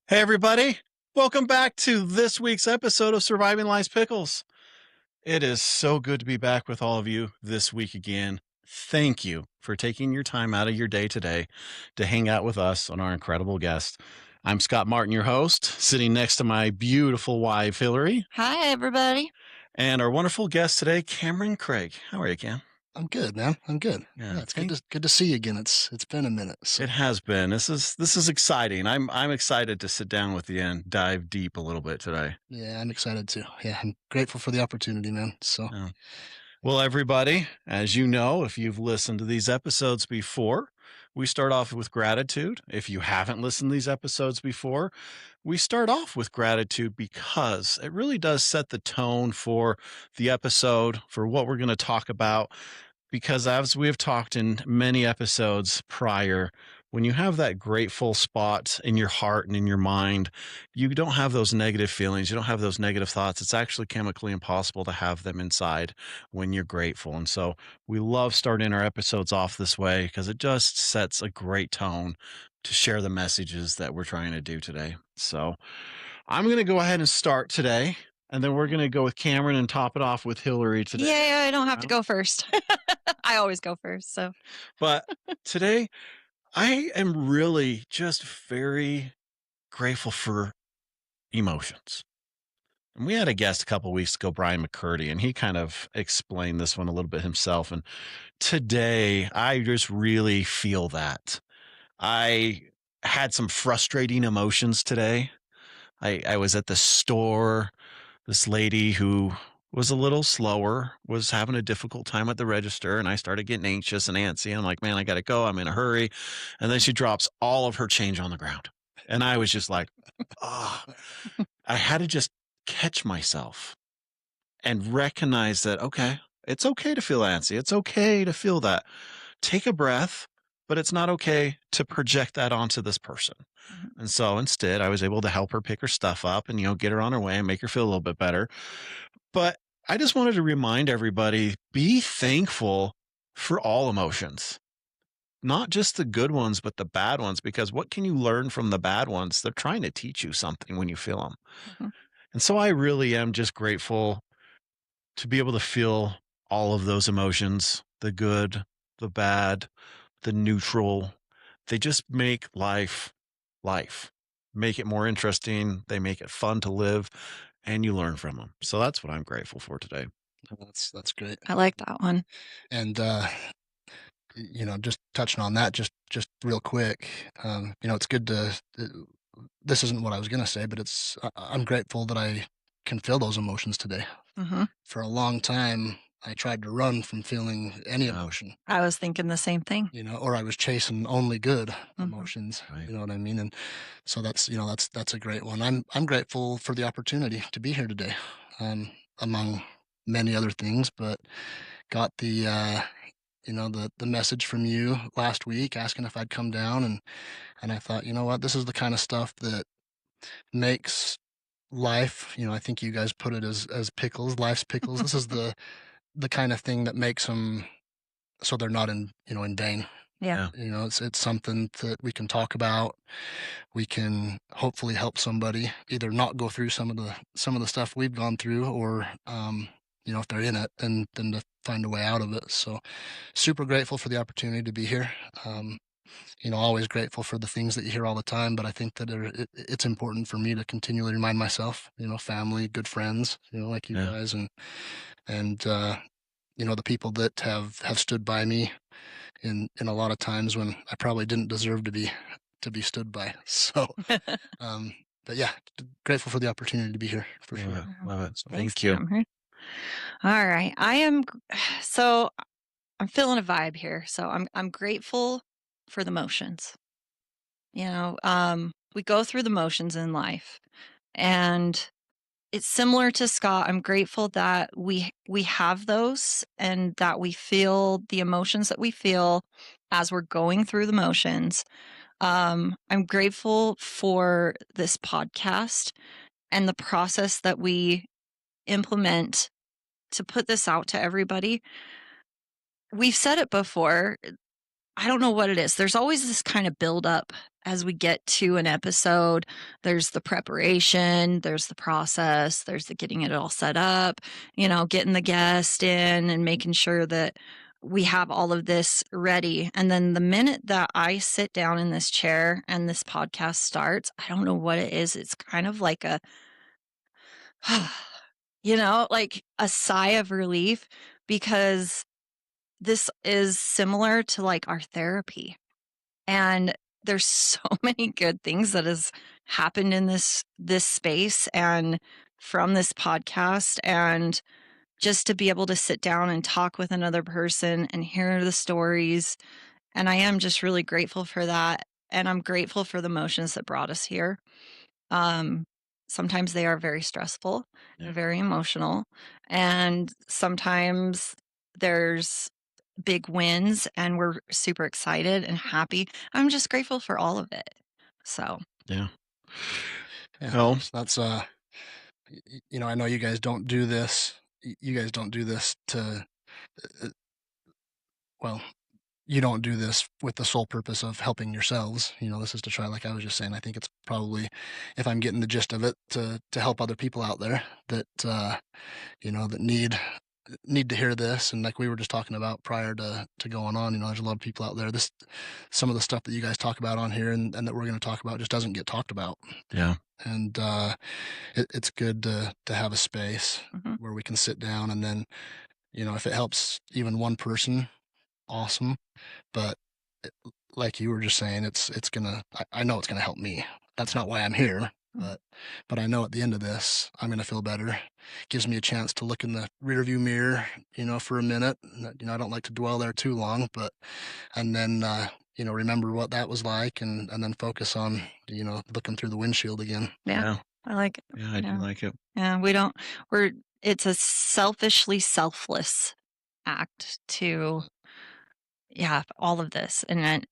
Hey, everybody. Welcome back to this week's episode of Surviving Life's Pickles. It is so good to be back with all of you this week again. Thank you for taking your time out of your day today to hang out with us on our incredible guest. I'm Scott Martin, your host, sitting next to my beautiful wife, Hillary, Hi, everybody. and our wonderful guest today, Cameron Crayk. How are you, Cam? I'm good, man. I'm good. Yeah, It's good to see you again. It's been a minute. So It has been. This is exciting. I'm excited to sit down with you and dive deep a little bit today. yeah, I'm excited too. Yeah, I'm grateful for the opportunity, man. So Yeah. Well, everybody, as you know, if you've listened to these episodes before, we start off with gratitude. If you haven't listened to these episodes before, we start off with gratitude because it really does set the tone for the episode, for what we're going to talk about. Because as we have talked in many episodes prior, when you have that grateful spot in your heart and in your mind, you don't have those negative feelings. You don't have those negative thoughts. It's actually chemically impossible to have them inside when you're grateful. And so we love starting our episodes off this way because it just sets a great tone to share the messages that we're trying to do today. So I'm going to go ahead and start today. And then we're going to go with Cameron and top it off with Hillary today. Yeah, I don't have to go first. I always go first. So, But today, I am really just very grateful for emotions. And we had a guest a couple weeks ago, Brian McCurdy, and he kind of explained this one a little bit himself. And today, I just really feel that. I had some frustrating emotions today. I was at the store. This lady who was a little slower was having a difficult time at the register, and I started getting anxious and antsy. I'm like, man, I got to go. I'm in a hurry. And then she drops all of her change on the ground. And I was just like, oh, I had to just catch myself and recognize that, okay, it's okay to feel antsy. It's okay to feel that. Take a breath, but it's not okay to project that onto this person. And so instead, I was able to help her pick her stuff up and, get her on her way and make her feel a little bit better. But I just wanted to remind everybody, be thankful for all emotions, not just the good ones, but the bad ones, because what can you learn from the bad ones? They're trying to teach you something when you feel them. Mhm. And so I really am just grateful to be able to feel all of those emotions, the good, the bad, the neutral. They just make life, make it more interesting. They make it fun to live, and you learn from them. So that's what I'm grateful for today. that's great. I like that one. And just touching on that, just real quick. It's good to. This isn't what I was gonna say, but I'm grateful that I can feel those emotions today. Mm-hmm. For a long time, I tried to run from feeling any emotion. I was thinking the same thing. Or I was chasing only good Mhm. emotions. Right. You know what I mean? And so that's a great one. I'm grateful for the opportunity to be here today, among many other things. But got the message from you last week asking if I'd come down, and I thought, you know what, this is the kind of stuff that makes life. I think you guys put it as pickles, life's pickles. This is the kind of thing that makes them so they're not in vain. Yeah. It's something that we can talk about. We can hopefully help somebody either not go through some of the stuff we've gone through, or if they're in it, then to find a way out of it. So super grateful for the opportunity to be here. Always grateful for the things that you hear all the time, but I think that it's important for me to continually remind myself, family, good friends, like you guys, and the people that have stood by me in a lot of times when I probably didn't deserve to be stood by. So, but yeah, grateful for the opportunity to be here for sure. Love it. So, Thank you. Cameron. All right. So I'm feeling a vibe here. So I'm grateful for the motions. We go through the motions in life, and it's similar to Scott. I'm grateful that we have those, and that we feel the emotions that we feel as we're going through the motions. I'm grateful for this podcast and the process that we implement to put this out to everybody. We've said it before. I don't know what it is. There's always this kind of buildup as we get to an episode. There's the preparation, there's the process, there's the getting it all set up, getting the guest in and making sure that we have all of this ready. And then the minute that I sit down in this chair and this podcast starts, I don't know what it is. It's kind of like like a sigh of relief, because this is similar to like our therapy. And there's so many good things that has happened in this space and from this podcast, and just to be able to sit down and talk with another person and hear the stories. And I am just really grateful for that. And I'm grateful for the emotions that brought us here. Um, Sometimes they are very stressful Yeah. and very emotional. And sometimes there's big wins and we're super excited and happy. I'm just grateful for all of it. So, Yeah. Yeah, Well, so that's I know you guys don't do this. You guys don't do this to, uh, well, you don't do this with the sole purpose of helping yourselves. This is to try, like I was just saying, I think it's probably, if I'm getting the gist of it, to help other people out there that, that need to hear this. And like we were just talking about prior to going on, there's a lot of people out there. Some of the stuff that you guys talk about on here and that we're going to talk about just doesn't get talked about. yeah. And it's good to have a space where we can sit down, and then, if it helps even one person, awesome. But it, like you were just saying, it's gonna. I know it's gonna help me. That's not why I'm here, but I know at the end of this, I'm gonna feel better. Gives me a chance to look in the rearview mirror, for a minute. I don't like to dwell there too long, and then remember what that was like, and then focus on looking through the windshield again. yeah, I like it. Yeah, I do like it. Yeah, it's a selfishly selfless act to, all of this. And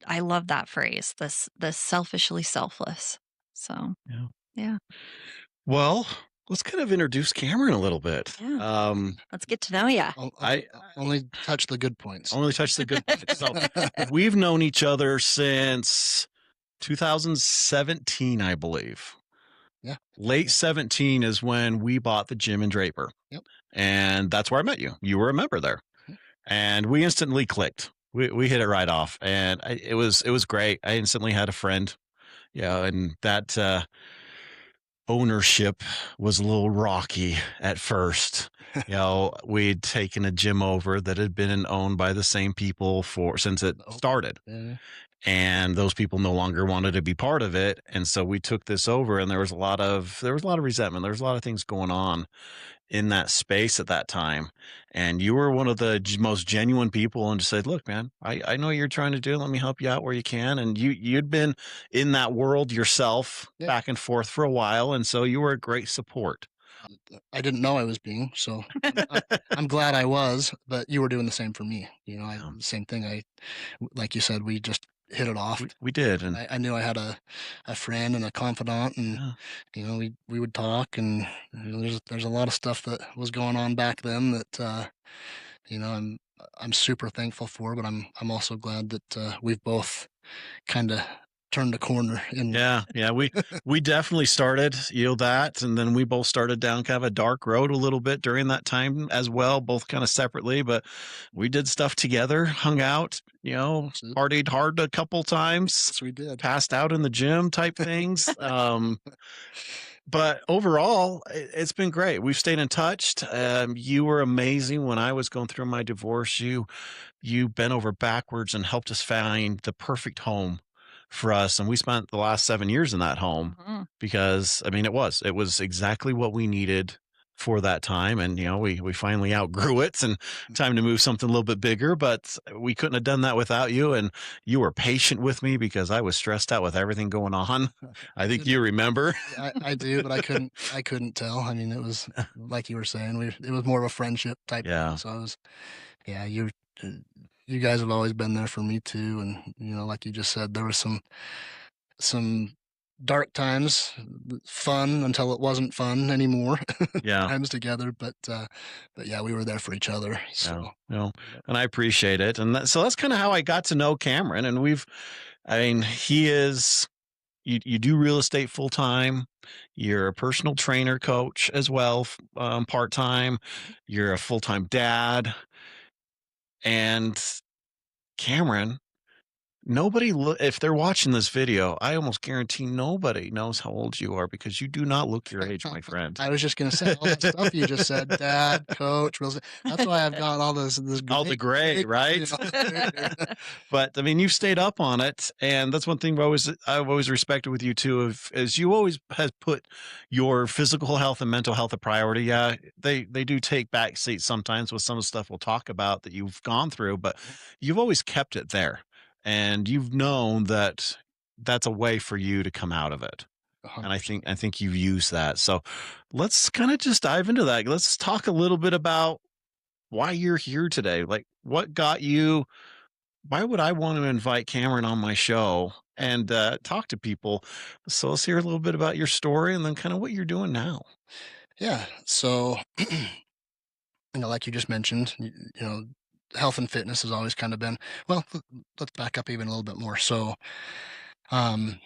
I love that phrase, the selfishly selfless. So, Yeah. yeah. Well, let's kind of introduce Cameron a little bit. Yeah. Let's get to know you. I Only touch the good points. only touch the good points. So we've known each other since 2017, I believe. Yeah. Late 17 is when we bought the gym in Draper. Yep. And that's where I met you. You were a member there. And we instantly clicked. We hit it right off. And it was great. I instantly had a friend. Yeah, and that ownership was a little rocky at first. We'd taken a gym over that had been owned by the same people since it started. Yeah. And those people no longer wanted to be part of it. And so we took this over, and there was a lot of resentment. There was a lot of things going on in that space at that time. And you were one of the most genuine people, and just said, look, man, I know you're trying to do it. Let me help you out where you can. And you'd been in that world yourself, back and forth for a while. And so you were a great support. I didn't know I was being, so I'm glad I was, but you were doing the same for me. Same thing. Like you said, we just hit it off. We did. And I knew I had a friend and a confidant, and we would talk, and there's a lot of stuff that was going on back then that I'm super thankful for, but I'm also glad that we've both kind of turned a corner. We definitely started that, and then we both started down kind of a dark road a little bit during that time as well, both kind of separately, but we did stuff together, hung out, partied hard a couple times. Yes, we did. Passed out in the gym type things. But overall, it's been great. We've stayed in touch. You were amazing when I was going through my divorce. You bent over backwards and helped us find the perfect home for us. And we spent the last 7 years in that home because, it was exactly what we needed for that time. And, we finally outgrew it, and time to move something a little bit bigger, but we couldn't have done that without you. And you were patient with me because I was stressed out with everything going on. I think you remember. I do, but I couldn't tell. It was like you were saying, it was more of a friendship type thing. So you guys have always been there for me too. And, like you just said, there was some dark times, fun until it wasn't fun anymore. Yeah. Times together, but yeah, we were there for each other. Yeah. So And I appreciate it. And so that's kind of how I got to know Cameron. And I mean, he is, you do real estate full time. You're a personal trainer coach as well, part time. You're a full time dad. And Cameron, if they're watching this video, I almost guarantee nobody knows how old you are because you do not look your age, my friend. I was just gonna say all that stuff you just said, dad, coach, real estate. That's why I've got all this All the gray, right? But I mean, you've stayed up on it, and that's one thing I've always respected with you too. Is you always has put your physical health and mental health a priority. Yeah, they do take back seats sometimes with some of the stuff we'll talk about that you've gone through, but you've always kept it there, and you've known that that's a way for you to come out of it. And I 100%. think you've used that. So let's kind of just dive into that. Let's talk a little bit about why you're here today. Like, what got you? Why would I want to invite Cameron on my show and talk to people? So let's hear a little bit about your story and then kind of what you're doing now. Yeah. So, like you just mentioned, health and fitness has always kind of been, well, let's back up even a little bit more. So, um,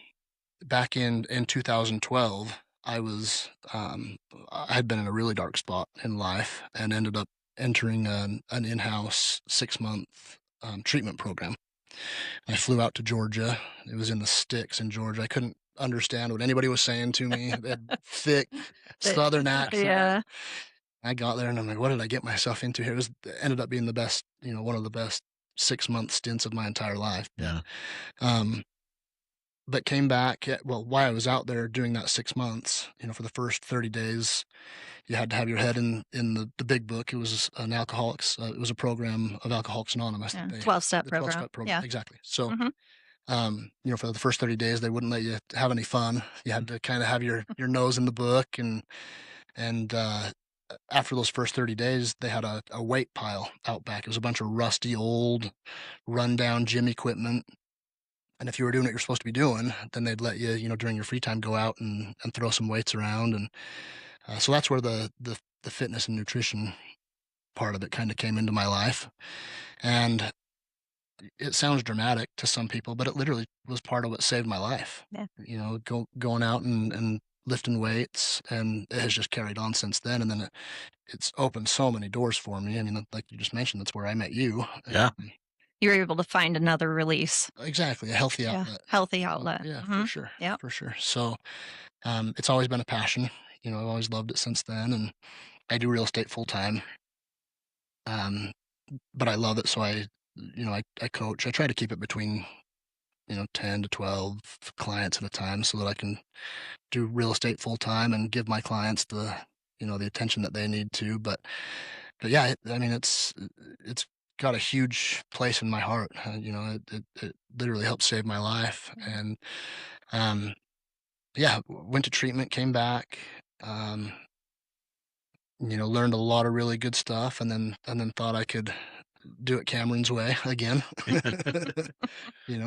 back in 2012, I had been in a really dark spot in life and ended up entering an in-house 6-month treatment program. I flew out to Georgia. It was in the sticks in Georgia. I couldn't understand what anybody was saying to me. They had thick Southern accent. Yeah. I got there and I'm like, what did I get myself into here? It ended up being the best, one of the best 6-month stints of my entire life. Yeah. But came back. Well, while I was out there doing that 6 months, for the first 30 days, you had to have your head in the big book. It was an alcoholics. It was a program of Alcoholics Anonymous. Yeah. 12-step the program. 12-step program. Yeah. Exactly. So, Mhm. for the first 30 days, they wouldn't let you have any fun. You had to kind of have your nose in the book, and after those first 30 days, they had a weight pile out back. It was a bunch of rusty, old, rundown gym equipment. And if you were doing what you're supposed to be doing, then they'd let you, during your free time, go out and throw some weights around. And so that's where the fitness and nutrition part of it kind of came into my life. And it sounds dramatic to some people, but it literally was part of what saved my life. Yeah. Going out and lifting weights, and it has just carried on since then. And then it's opened so many doors for me. I mean, like you just mentioned, that's where I met you. Yeah. You were able to find another release. Exactly. A healthy Yeah. outlet. Healthy outlet. Yeah, Mhm. for sure. Yep. For sure. So, it's always been a passion. I've always loved it since then, and I do real estate full time. But I love it. So I coach. I try to keep it between, 10 to 12 clients at a time so that I can do real estate full time and give my clients the attention that they need to. But yeah, I mean, it's got a huge place in my heart. It literally helped save my life. And, yeah, went to treatment, came back, learned a lot of really good stuff, and then thought I could do it Cameron's way again. I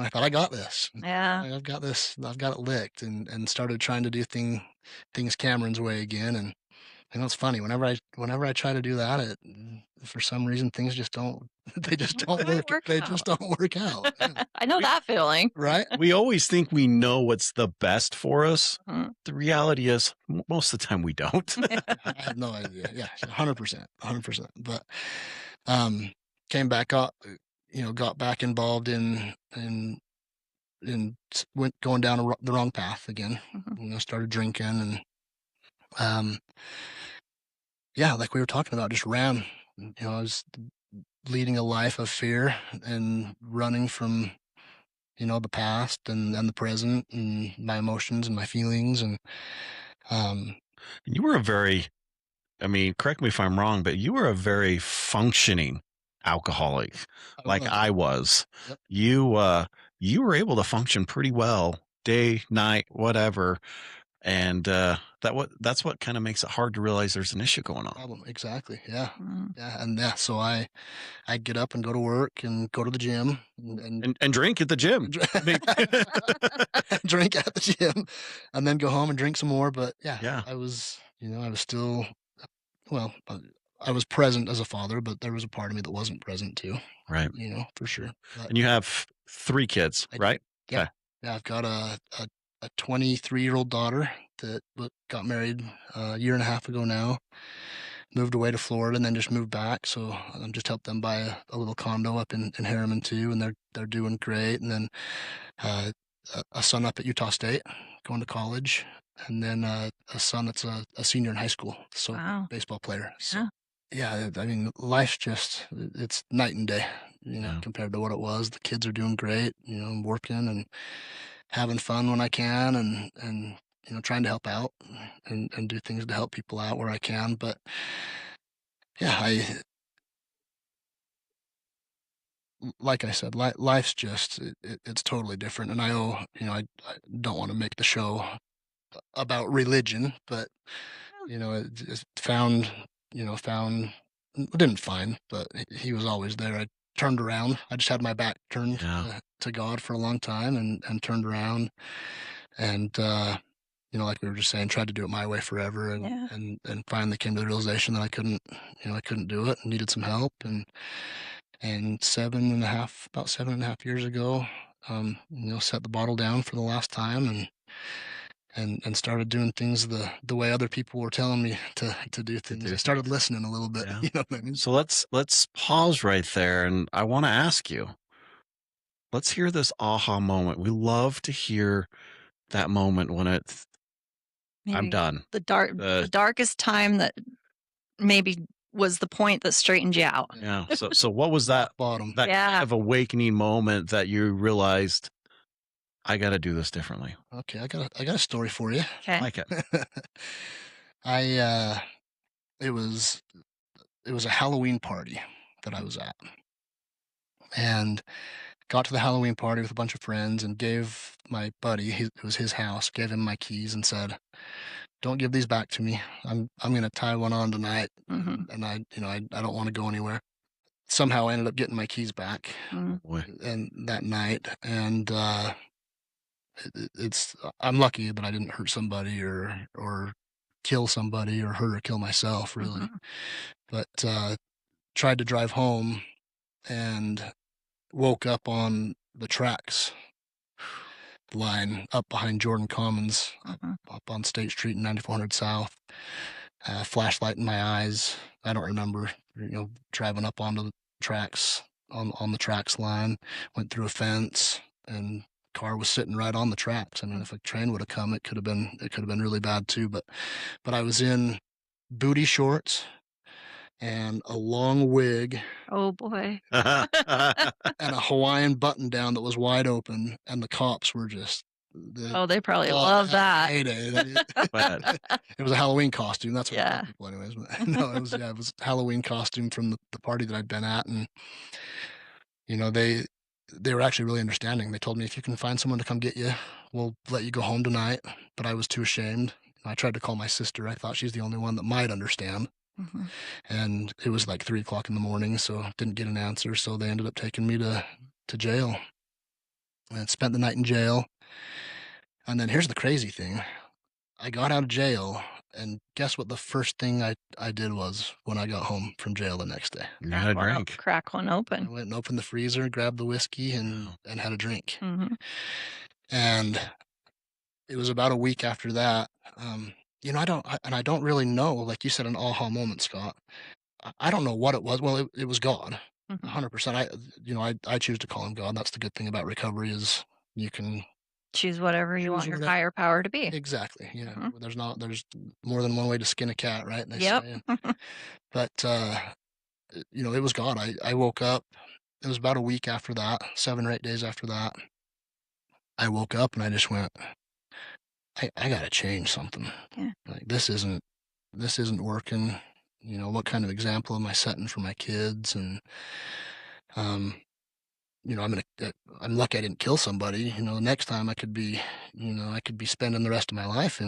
thought I got this. Yeah. I've got this. I've got it licked, and started trying to do things Cameron's way again. And it's funny whenever I try to do that, for some reason things just don't. They just don't Don't work. work They out. just don't work out. Yeah. I know that feeling. Right? We always think we know what's the best for us. Mhm. The reality is, most of the time we don't. I had no idea. Yeah, 100%, 100%. But came back up, got back involved in went going down the wrong path again. Mhm. Started drinking, and yeah, like we were talking about, just ran. I was leading a life of fear and running from the past and the present and my emotions and my feelings. And You were correct me if I'm wrong, but you were a very functioning alcoholic, like I was. Yep. You were able to function pretty well, day, night, whatever. And that's what kind of makes it hard to realize there's an issue going on. Problem. Exactly. Yeah. Mm. Yeah. And yeah, so I'd get up and go to work and go to the gym and And drink at the gym. I mean, drink at the gym and then go home and drink some more. But yeah, yeah, I was, I was still, well, I was present as a father, but there was a part of me that wasn't present too, right. for sure. But And you have 3 kids, I do. right? Yeah. Okay. Yeah. I've got a 23-year-old daughter that got married a year and a half ago now. Moved away to Florida and then just moved back. So I just helped them buy a little condo up in Harriman too, and they're doing great. And then uh, a son up at Utah State going to college, and then a son that's a senior in high school, so Wow. baseball player. So Yeah. yeah, I mean, life's just it's night and day, Yeah. compared to what it was. The kids are doing great, I'm working and having fun when I can, and trying to help out and do things to help people out where I can. But yeah, like I said, life's just it's totally different. And I don't want to make the show about religion, but it just found didn't find, but he was always there. I turned around. I just had my back turned Yeah. to God for a long time, and turned around, and like we were just saying, tried to do it my way forever, and Yeah. and finally came to the realization that I couldn't do it and needed some help, and about 7.5 years ago, set the bottle down for the last time, and started doing things the way other people were telling me to do things. I started listening a little bit. Yeah. You know what I mean? So let's pause right there, and I want to ask you. Let's hear this aha moment. We love to hear that moment when it's I'm Maybe done. the Uh, darkest time that maybe was the point that straightened you out. yeah. So what was that Bottom. that kind Yeah. of awakening moment that you realized I got to do this differently? Okay, I got a story for you. I Okay. like it. I it was a Halloween party that I was at, and got to the Halloween party with a bunch of friends and gave my buddy, it was his house, gave him my keys and said, "Don't give these back to me. I'm gonna tie one on tonight, Mm-hmm. and I don't want to go anywhere." Somehow I ended up getting my keys back, Mm. Boy. and that night, and it's I'm lucky that I didn't hurt somebody or kill somebody or hurt or kill myself really, Mm-hmm. but tried to drive home and woke up on the tracks line up behind Jordan Commons, Mm-hmm. up on State Street in 9400 South. Flashlight in my eyes. I don't remember, driving up onto the tracks on the tracks line. Went through a fence, and car was sitting right on the tracks. I mean, if a train would have come, it could have been really bad too. But I was in booty shorts and a long wig Oh boy. and a Hawaiian button down that was wide open, and the cops were just Oh, they probably love that. heyday. But It was a Halloween costume. That's what I tell Yeah. people, anyways. But no, it was Halloween costume from the party that I'd been at, and they were actually really understanding. They told me, if you can find someone to come get you, we'll let you go home tonight. But I was too ashamed. I tried to call my sister. I thought she's the only one that might understand. Mm-hmm. And it was like 3 o'clock in the morning, so didn't get an answer. So they ended up taking me to jail, and spent the night in jail. And then here's the crazy thing. I got out of jail, and guess what the first thing I did was when I got home from jail the next day? you had a drink. Crack one I open. went and opened the freezer, grabbed the whiskey, and Wow. had a drink. Mm-hmm. And it was about a week after that. I don't really know, like you said, an aha moment, Scott. I don't know what it was. Well, it was God, Mm-hmm. 100%. I choose to call him God. That's the good thing about recovery, is you can Choose whatever you choose want your whatever. higher power to be. Exactly. Yeah. Mhm. There's more than one way to skin a cat, right? They Yep. say. But it was God. I woke up. It was about a week after that, 7 or 8 days after that. I woke up and I just went, I gotta change something. Yeah. Like this isn't working. What kind of example am I setting for my kids? And I'm lucky I didn't kill somebody. The next time I could be spending the rest of my life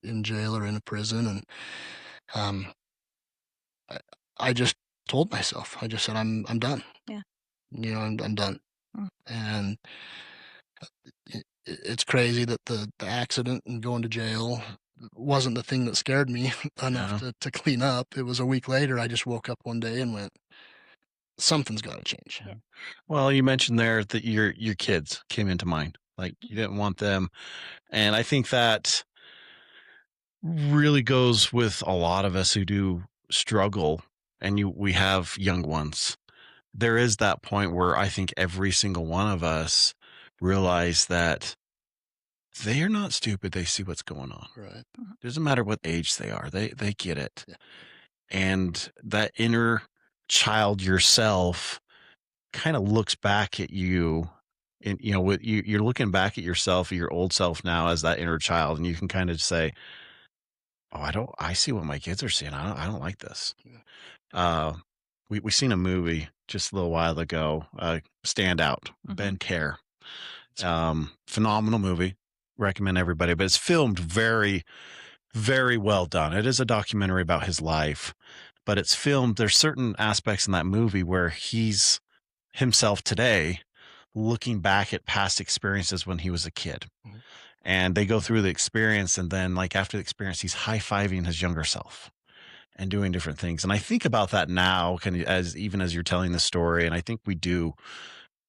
in jail or in a prison, and um, I, I just told myself, I just said, I'm done. Yeah. I'm done. Mm. And it's crazy that the accident and going to jail wasn't the thing that scared me enough Yeah. to clean up. It was a week later, I just woke up one day and went, something's got to change. Yeah. Well, you mentioned there that your kids came into mind. Like you didn't want them. And I think that really goes with a lot of us who do struggle and we have young ones. There is that point where I think every single one of us realize that they are not stupid. They see what's going on. Right. Doesn't matter what age they are. They get it. Yeah. And that inner child yourself kind of looks back at you and with you're looking back at yourself, your old self now as that inner child, and you can kind of say, oh, I see what my kids are seeing. I don't like this. Yeah. Uh, we seen a movie just a little while ago, Stand Out, Ben Care. Phenomenal movie. Recommend everybody, but it's filmed very, very well done. It is a documentary about his life, but it's filmed. There's certain aspects in that movie where he's himself today looking back at past experiences when he was a kid. Mhm. And they go through the experience, and then like after the experience, he's high-fiving his younger self and doing different things. And I think about that now, kind of as even as you're telling the story. And I think we do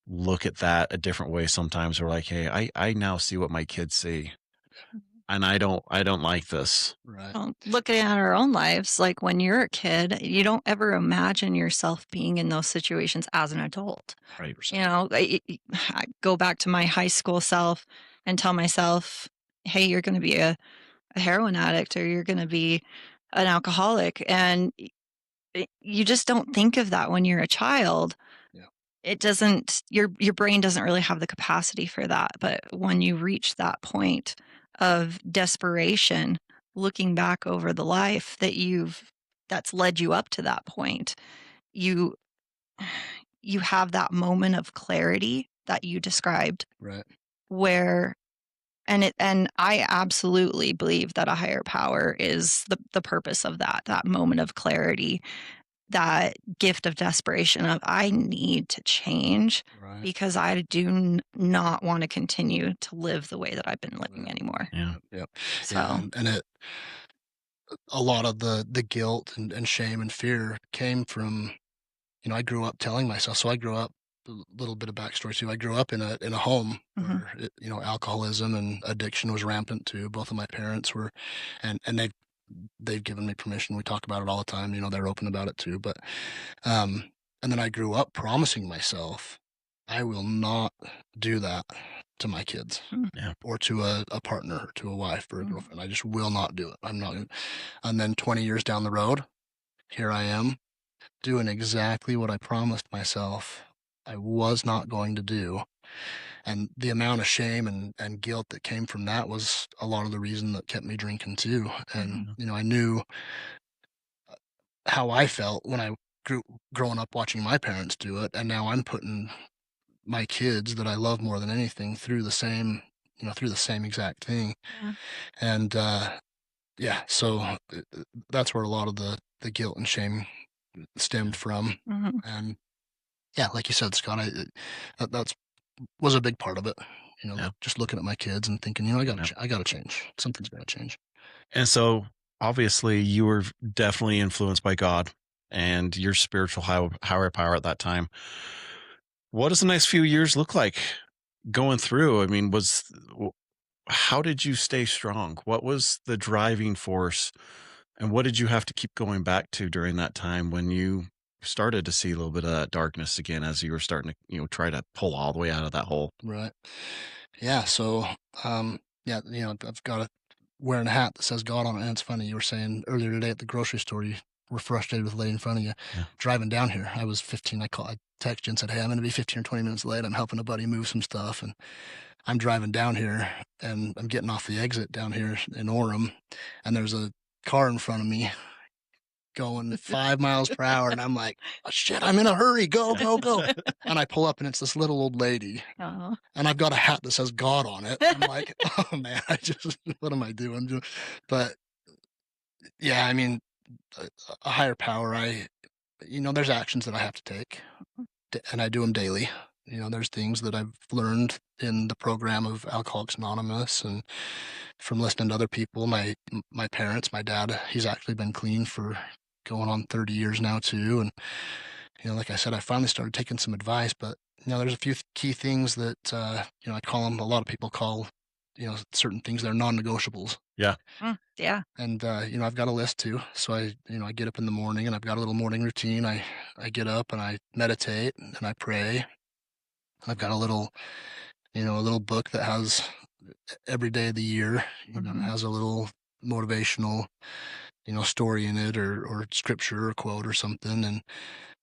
look at that a different way sometimes. We're like, hey, I now see what my kids see. And I don't like this. Right. Well, looking at our own lives, like when you're a kid, you don't ever imagine yourself being in those situations as an adult. Right. You know, I go back to my high school self and tell myself, hey, you're going to be a heroin addict or you're going to be an alcoholic. And you just don't think of that when you're a child. Yeah. It doesn't, your brain doesn't really have the capacity for that. But when you reach that point of desperation, looking back over the life that's led you up to that point, you you have that moment of clarity that you described Right. where and I absolutely believe that a higher power is the purpose of that moment of clarity, that gift of desperation of I need to change Right. because I do not want to continue to live the way that I've been living Yeah. anymore. Yeah. Yep. So, Yeah. And it, a lot of the guilt and shame and fear came from, I grew up telling myself. So I grew up, a little bit of backstory too. I grew up in a home mhm, where alcoholism and addiction was rampant too. Both of my parents were, and they've given me permission. We talk about it all the time. They're open about it too. But um, and then I grew up promising myself, I will not do that to my kids mm, Yeah. or to a partner or to a wife or a mm, girlfriend. I just will not do it. I'm not. And then 20 years down the road, here I am doing exactly what I promised myself I was not going to do. And the amount of shame and guilt that came from that was a lot of the reason that kept me drinking too. And, mhm, I knew how I felt when I growing up watching my parents do it. And now I'm putting my kids that I love more than anything through the same exact thing. yeah, And, yeah, so that's where a lot of the guilt and shame stemmed from. mhm, And yeah, like you said, Scott, that's was a big part of it. Yeah. Just looking at my kids and thinking, Yeah. I gotta change. Something's gotta change. And so obviously you were definitely influenced by God and your spiritual higher power at that time. What does the next few years look like going through? I mean, how did you stay strong? What was the driving force? And what did you have to keep going back to during that time when you started to see a little bit of that darkness again as you were starting to, try to pull all the way out of that hole? Right. Yeah. So, yeah, I've got wearing a hat that says God on it. And it's funny, you were saying earlier today at the grocery store, you were frustrated with the lady in front of you. Yeah. Driving down here, I was 15. I texted you and said, hey, I'm going to be 15 or 20 minutes late. I'm helping a buddy move some stuff. And I'm driving down here and I'm getting off the exit down here in Orem. And there's a car in front of me going 5 miles per hour, and I'm like, oh, shit, I'm in a hurry, go, go, go. And I pull up, and it's this little old lady, Oh. and I've got a hat that says God on it. I'm like, oh man, what am I doing? But yeah, I mean, a higher power, there's actions that I have to take, and I do them daily. There's things that I've learned in the program of Alcoholics Anonymous and from listening to other people. My parents, my dad, he's actually been clean for going on 30 years now too. And, like I said, I finally started taking some advice, but, there's a few key things that, I call them, a lot of people call, certain things that are non-negotiables. Yeah. Yeah. And, I've got a list too. So I get up in the morning and I've got a little morning routine. I get up and I meditate and I pray. I've got a little book that has every day of the year, it has a little motivational, story in it or scripture or quote or something. And,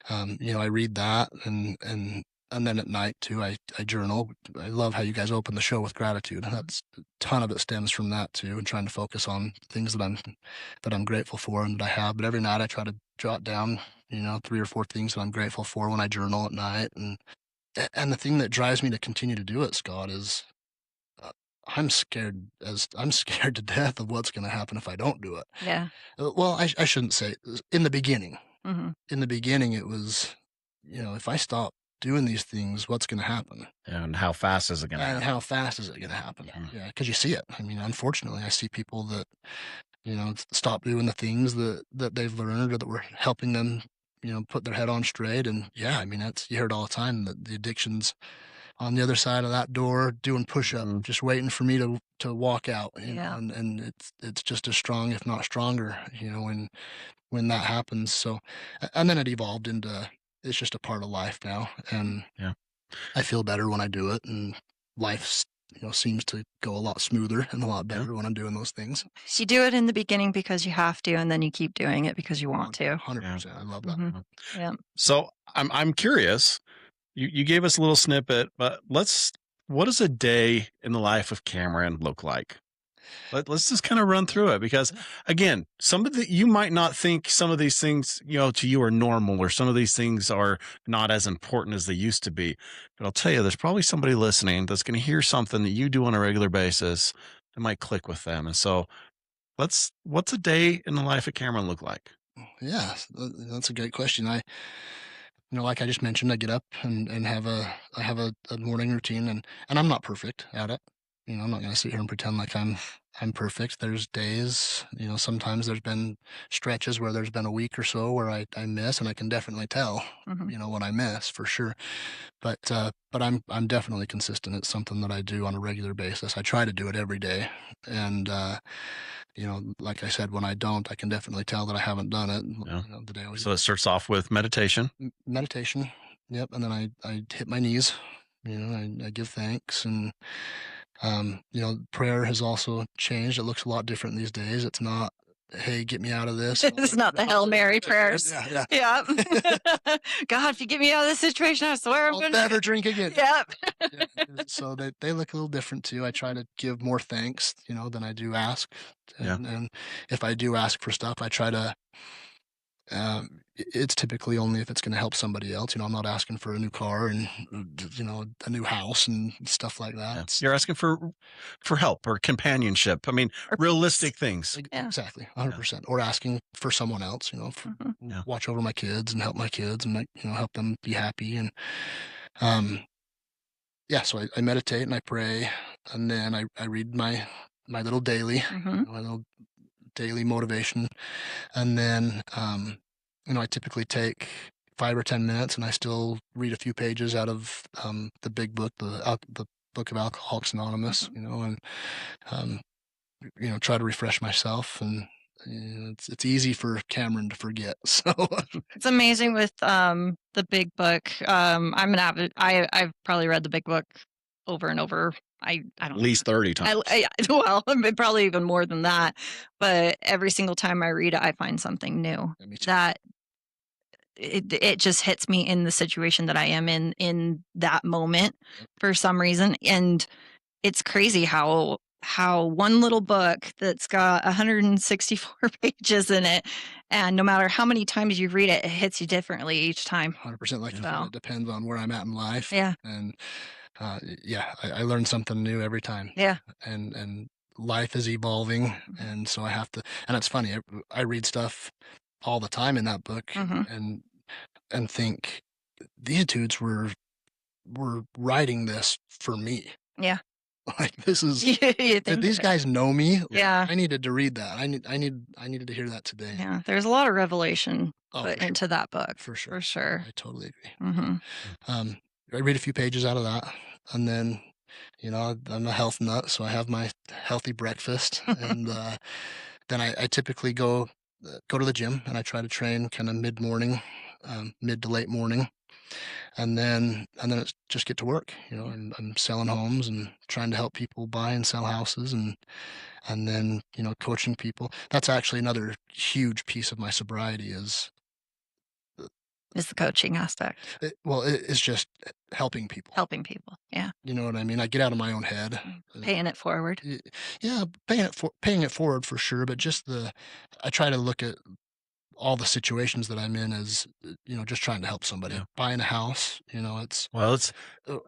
I read that and then at night too, I journal. I love how you guys open the show with gratitude. That's a ton of it stems from that too, and trying to focus on things that I'm grateful for and that I have. But every night I try to jot down, 3 or 4 things that I'm grateful for when I journal at night. And the thing that drives me to continue to do it, Scott, is uh, I'm scared to death of what's going to happen if I don't do it. Yeah. Well, I shouldn't say in the beginning. Mm-hmm. In the beginning, it was, if I stop doing these things, what's going to happen? And how fast is it going to And happen? how fast is it going to happen? Mhm. Yeah, because you see it. I mean, unfortunately, I see people that, stop doing the things that they've learned or that were helping them, put their head on straight. And yeah, I mean, you hear it all the time that the addiction's on the other side of that door doing push-up, just waiting for me to walk out. Yeah. And it's just as strong, if not stronger, when that happens. So, and then it evolved into, it's just a part of life now. And Yeah. I feel better when I do it, and life, seems to go a lot smoother and a lot better when I'm doing those things. So you do it in the beginning because you have to, and then you keep doing it because you want to. 100%. I love that. Mhm. Yeah. So I'm curious. You gave us a little snippet, but what does a day in the life of Cameron look like? Let's just kind of run through it, because again, you might not think some of these things, to you are normal, or some of these things are not as important as they used to be. But I'll tell you, there's probably somebody listening that's going to hear something that you do on a regular basis that might click with them. And so what's a day in the life of Cameron look like? Yeah, that's a great question. Like I just mentioned, I get up and I have a morning routine, and I'm not perfect at it. I'm not going to sit here and pretend like I'm perfect. There's days, sometimes there's been stretches where there's been a week or so where I miss, and I can definitely tell, when I miss for sure. But I'm definitely consistent. It's something that I do on a regular basis. I try to do it every day, and like I said, when I don't, I can definitely tell that I haven't done it. Yeah. The day So it starts off with meditation. meditation, yep, and then I hit my knees. I give thanks, and prayer has also changed. It looks a lot different these days. It's not, hey, get me out of this. It's not the Hail Mary prayers. Yeah. Yeah. God, if you get me out of this situation, I swear I'm I'll going to never drink again. Yep. Yeah. So they look a little different too. I try to give more thanks, than I do ask. And if I do ask for stuff, I try to, it's typically only if it's going to help somebody else. I'm not asking for a new car and, a new house and stuff like that. You're asking for help or companionship. I mean, realistic things. Exactly, 100%. Or asking for someone else, watch over my kids and help my kids and help them be happy. And so I meditate and I pray, and then I read my little daily, my little daily motivation, and then I typically take 5 or 10 minutes, and I still read a few pages out of the big book, the book of Alcoholics Anonymous, and try to refresh myself. And it's easy for Cameron to forget. So it's amazing with the big book. I'm an avid. I've probably read the big book over and over. I don't at least 30 times. Well, probably even more than that. But every single time I read it, I find something new that it just hits me in the situation that I am in that moment for some reason. And it's crazy how how one little book that's got 164 pages in it, and no matter how many times you read it, it hits you differently each time. 100%, like you said, So, it depends on where I'm at in life, yeah, and yeah, I learn something new every time, yeah. and life is evolving, Mhm. and so I have to. And it's funny, I read stuff all the time in that book, Mhm. and think these dudes were writing this for me. Yeah. Like this is You think these guys know me. yeah. I needed to read that. I needed to hear that today. Yeah, there's a lot of revelation Oh, put for sure, into that book, for sure. for sure. I totally agree. Mhm. Um, I read a few pages out of that, and then, I'm a health nut, so I have my healthy breakfast, and then I typically go to the gym, and I try to train kind of mid morning, mid to late morning, and then it's just get to work. Yeah. I'm selling homes and trying to help people buy and sell houses, and then coaching people. That's actually another huge piece of my sobriety is Is the coaching aspect, it's just helping people. helping people. Yeah. You know what I mean? I get out of my own head. Paying it forward. Y Yeah, paying it forward for sure, but just I try to look at all the situations that I'm in as, just trying to help somebody. Yeah. Buying a house, it's Well, it's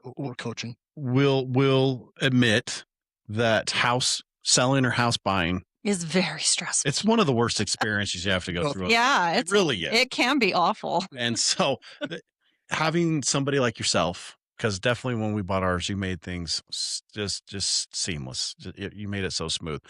or coaching. we'll admit that house selling or house buying, Is very stressful. it's one of the worst experiences you have to go No. through. Yeah, It really is. it can be awful. And so having somebody like yourself, because definitely when we bought ours, you made things just seamless. You made it so smooth.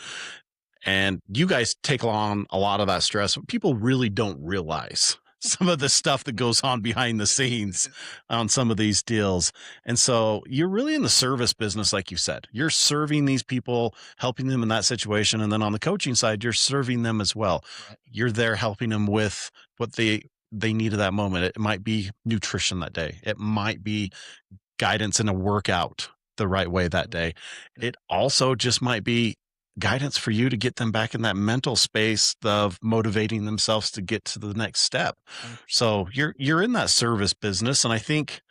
And you guys take on a lot of that stress. People really don't realize some of the stuff that goes on behind the scenes on some of these deals. And so you're really in the service business, like you said. You're serving these people, helping them in that situation. And then on the coaching side, you're serving them as well. Right. You're there helping them with what they need at that moment. It might be nutrition that day. It might be guidance in a workout the right way that day. It also just might be guidance for you to get them back in that mental space of motivating themselves to get to the next step. 100%. So you're in that service business, and I think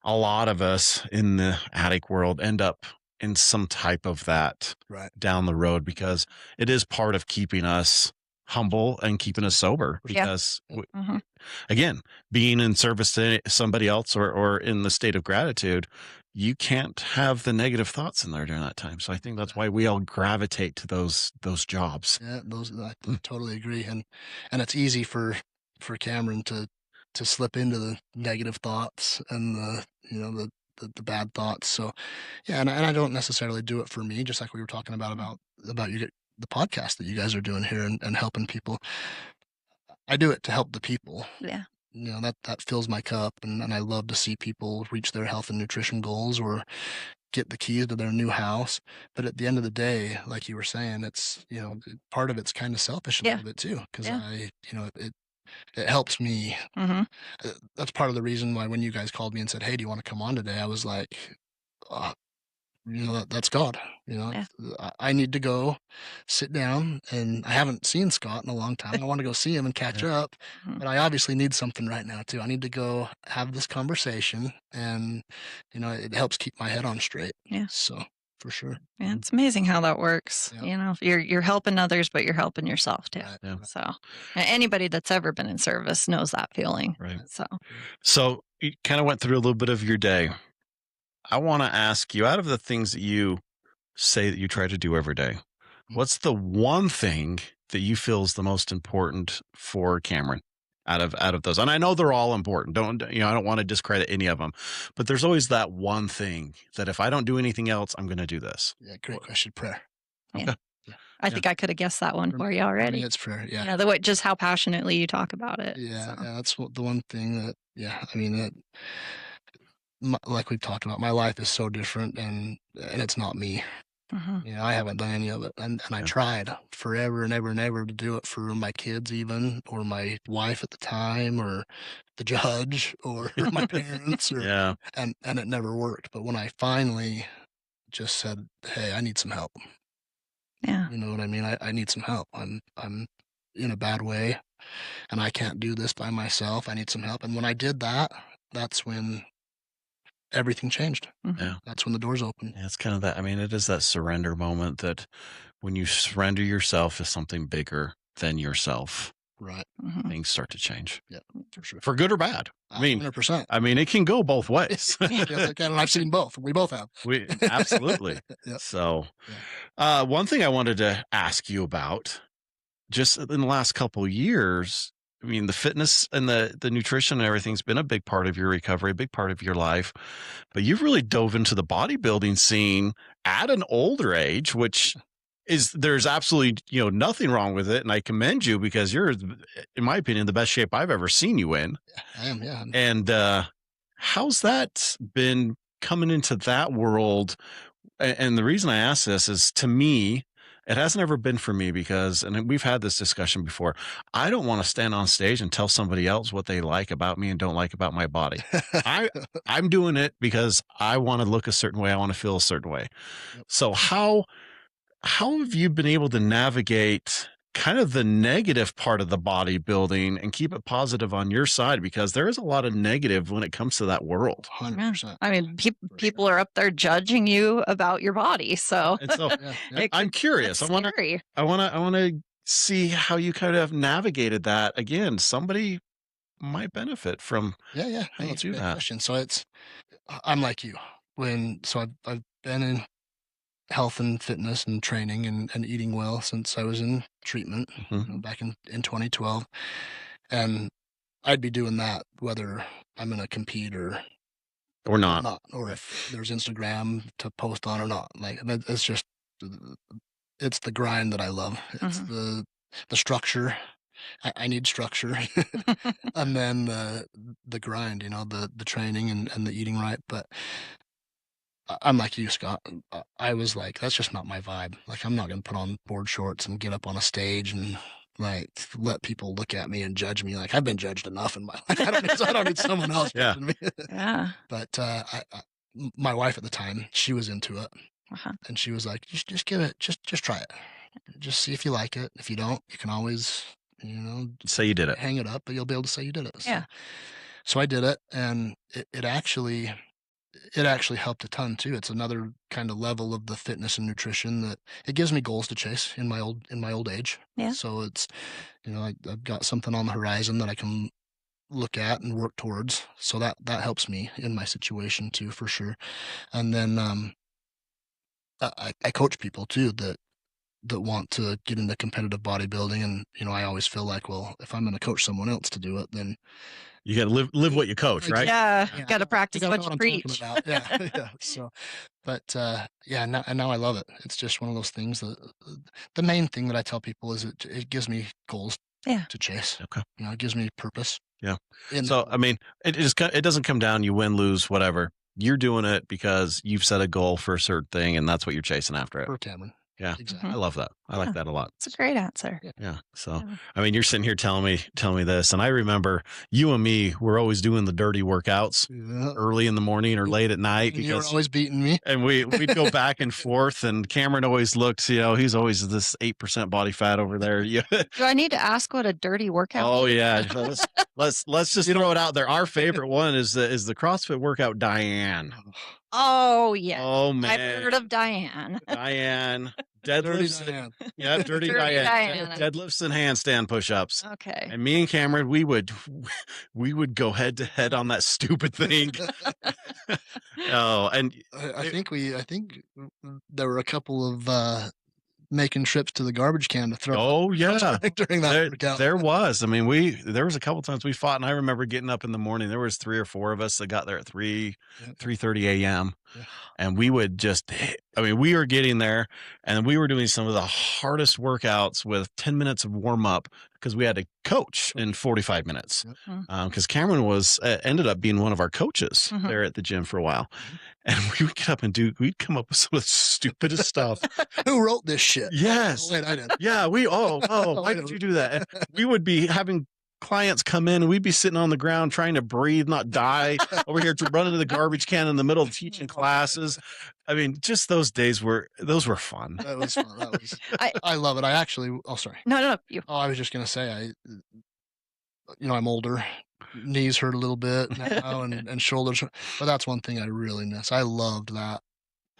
a lot of us in the addict world end up in some type of that Right. down the road because it is part of keeping us humble and keeping us sober Yeah. because Mhm. again, being in service to somebody else or in the state of gratitude, you can't have the negative thoughts in there during that time. So I think that's why we all gravitate to those jobs. Yeah, I totally agree, and it's easy for Cameron to slip into the negative thoughts and the bad thoughts. So yeah, and I don't necessarily do it for me, just like we were talking about the podcast that you guys are doing here and helping people. I do it to help the people. Yeah. That fills my cup, and I love to see people reach their health and nutrition goals or get the keys to their new house. But at the end of the day, like you were saying, it's part of it's kind of selfish a Yeah. little bit too, because Yeah. it helps me. Mhm. That's part of the reason why when you guys called me and said, "Hey, do you want to come on today?" I was like, uh, that's God. Yeah. I need to go sit down, and I haven't seen Scott in a long time. I want to go see him and catch up, Mhm. but I obviously need something right now too. I need to go have this conversation, and it helps keep my head on straight. Yeah. So for sure. Yeah, it's amazing how that works. Yeah. You're helping others, but you're helping yourself too. Right. Yeah. So, anybody that's ever been in service knows that feeling. Right. So, So you kind of went through a little bit of your day. I want to ask you, out of the things that you say that you try to do every day, what's the one thing that you feel is the most important for Cameron out of those? And I know they're all important. I don't want to discredit any of them, but there's always that one thing that if I don't do anything else, I'm going to do this. Yeah, great question. Prayer. Okay. I think I could have guessed that one for you already. It's prayer. Yeah. Yeah, the way just how passionately you talk about it. Yeah, So, yeah, that's the one thing that, yeah, I mean, like we've talked about, my life is so different, and it's not me. mhm. I haven't done any of it, and I Yeah. tried forever and ever and ever to do it for my kids, even, or my wife at the time, or the judge, or my parents, Yeah. and it never worked. But when I finally just said, "Hey, I need some help," Yeah. you know what I mean? I need some help. I'm in a bad way, and I can't do this by myself. I need some help. And when I did that, that's when everything changed. Yeah. That's when the doors open. Yeah, it's kind of that. I mean, it is that surrender moment that when you surrender yourself to something bigger than yourself, Right. things start to change. Yeah, for sure. For good or bad. I mean, 100%. it can go both ways. Yes, it can, and I've seen both. We both have. We absolutely. Yep. So, Yeah. one thing I wanted to ask you about, just in the last couple of years, I mean, the fitness and the nutrition and everything's been a big part of your recovery, a big part of your life, but you've really dove into the bodybuilding scene at an older age, which there's absolutely, nothing wrong with it. And I commend you because you're, in my opinion, the best shape I've ever seen you in. I am, yeah. And how's that been coming into that world? And the reason I ask this is, to me, it hasn't ever been for me because, and we've had this discussion before, I don't want to stand on stage and tell somebody else what they like about me and don't like about my body. I'm doing it because I want to look a certain way. I want to feel a certain way. Yep. So how have you been able to navigate kind of the negative part of the bodybuilding and keep it positive on your side? Because there is a lot of negative when it comes to that world. 100%. I mean, people are up there judging you about your body. So, And so Yeah. I'm curious. I want to see how you kind of navigated that. Again, somebody might benefit from Yeah. how you That's a do great that. question. So I'm like you. I've been in health and fitness and training and eating well since I was in treatment back in 2012. And I'd be doing that whether I'm going to compete or not, or if there's Instagram to post on or not. Like, it's just, it's the grind that I love. It's the structure. I need structure. And then the grind, the training and the eating right. But I'm like you, Scott. I was like, that's just not my vibe. Like, I'm not going to put on board shorts and get up on a stage and like let people look at me and judge me. Like, I've been judged enough in my life. I don't need someone else judging me. Yeah. But my wife at the time, she was into it, and she was like, just give it, just try it, just see if you like it. If you don't, you can always, say you did it. hang it up, but you'll be able to say you did it. Yeah. So I did it, and it actually helped a ton too. It's another kind of level of the fitness and nutrition that it gives me goals to chase in my old age. Yeah. So it's, I've got something on the horizon that I can look at and work towards. So that helps me in my situation too, for sure. And then I coach people too that want to get into competitive bodybuilding, and I always feel like, well, if I'm going to coach someone else to do it, then you got to live what you coach, right? Yeah. Got to practice what you preach. Yeah. So, but now I love it. It's just one of those things that the main thing that I tell people is it gives me goals to chase. Okay. It gives me purpose. Yeah. So, I mean, it doesn't come down, you win, lose, whatever. You're doing it because you've set a goal for a certain thing, and that's what you're chasing after it. For Cameron. Yeah. Exactly. I love that. I like that a lot. It's a great answer. Yeah. So, I mean, you're sitting here telling me this, and I remember you and me were always doing the dirty workouts early in the morning or late at night, because you were always beating me, and we'd go back and forth. And Cameron always looked, he's always this 8% body fat over there. Yeah. Do I need to ask what a dirty workout? Oh yeah. Let's just throw it out there. Our favorite one is the CrossFit workout Diane. Oh yeah. Oh man, I've heard of Diane. Diane. Deadlifts. Diane. Yeah, dirty Diane. Deadlifts and handstand push-ups. Okay. And me and Cameron, we would go head to head on that stupid thing. Oh, and I think there were a couple of making trips to the garbage can to throw. Oh yeah, during that workout. There was. I mean, there was a couple times we fought, and I remember getting up in the morning. There was 3 or 4 of us that got there at 3:30 a.m. Yeah. And we would just, we were getting there, and we were doing some of the hardest workouts with 10 minutes of warm up because we had to coach in 45 minutes. Because Cameron ended up being one of our coaches there at the gym for a while. And we would get up and we'd come up with some of the stupidest stuff. Who wrote this shit? Yes. Oh, wait, I did. Yeah, why did you do that? And we would be having clients come in, and we'd be sitting on the ground trying to breathe, not die, over here to run into the garbage can in the middle of teaching classes. I mean, just those were fun. That was fun. I love it. I actually, sorry. No, you. Oh, I was just going to say, I'm older, knees hurt a little bit now, and shoulders. But that's one thing I really miss. I loved that.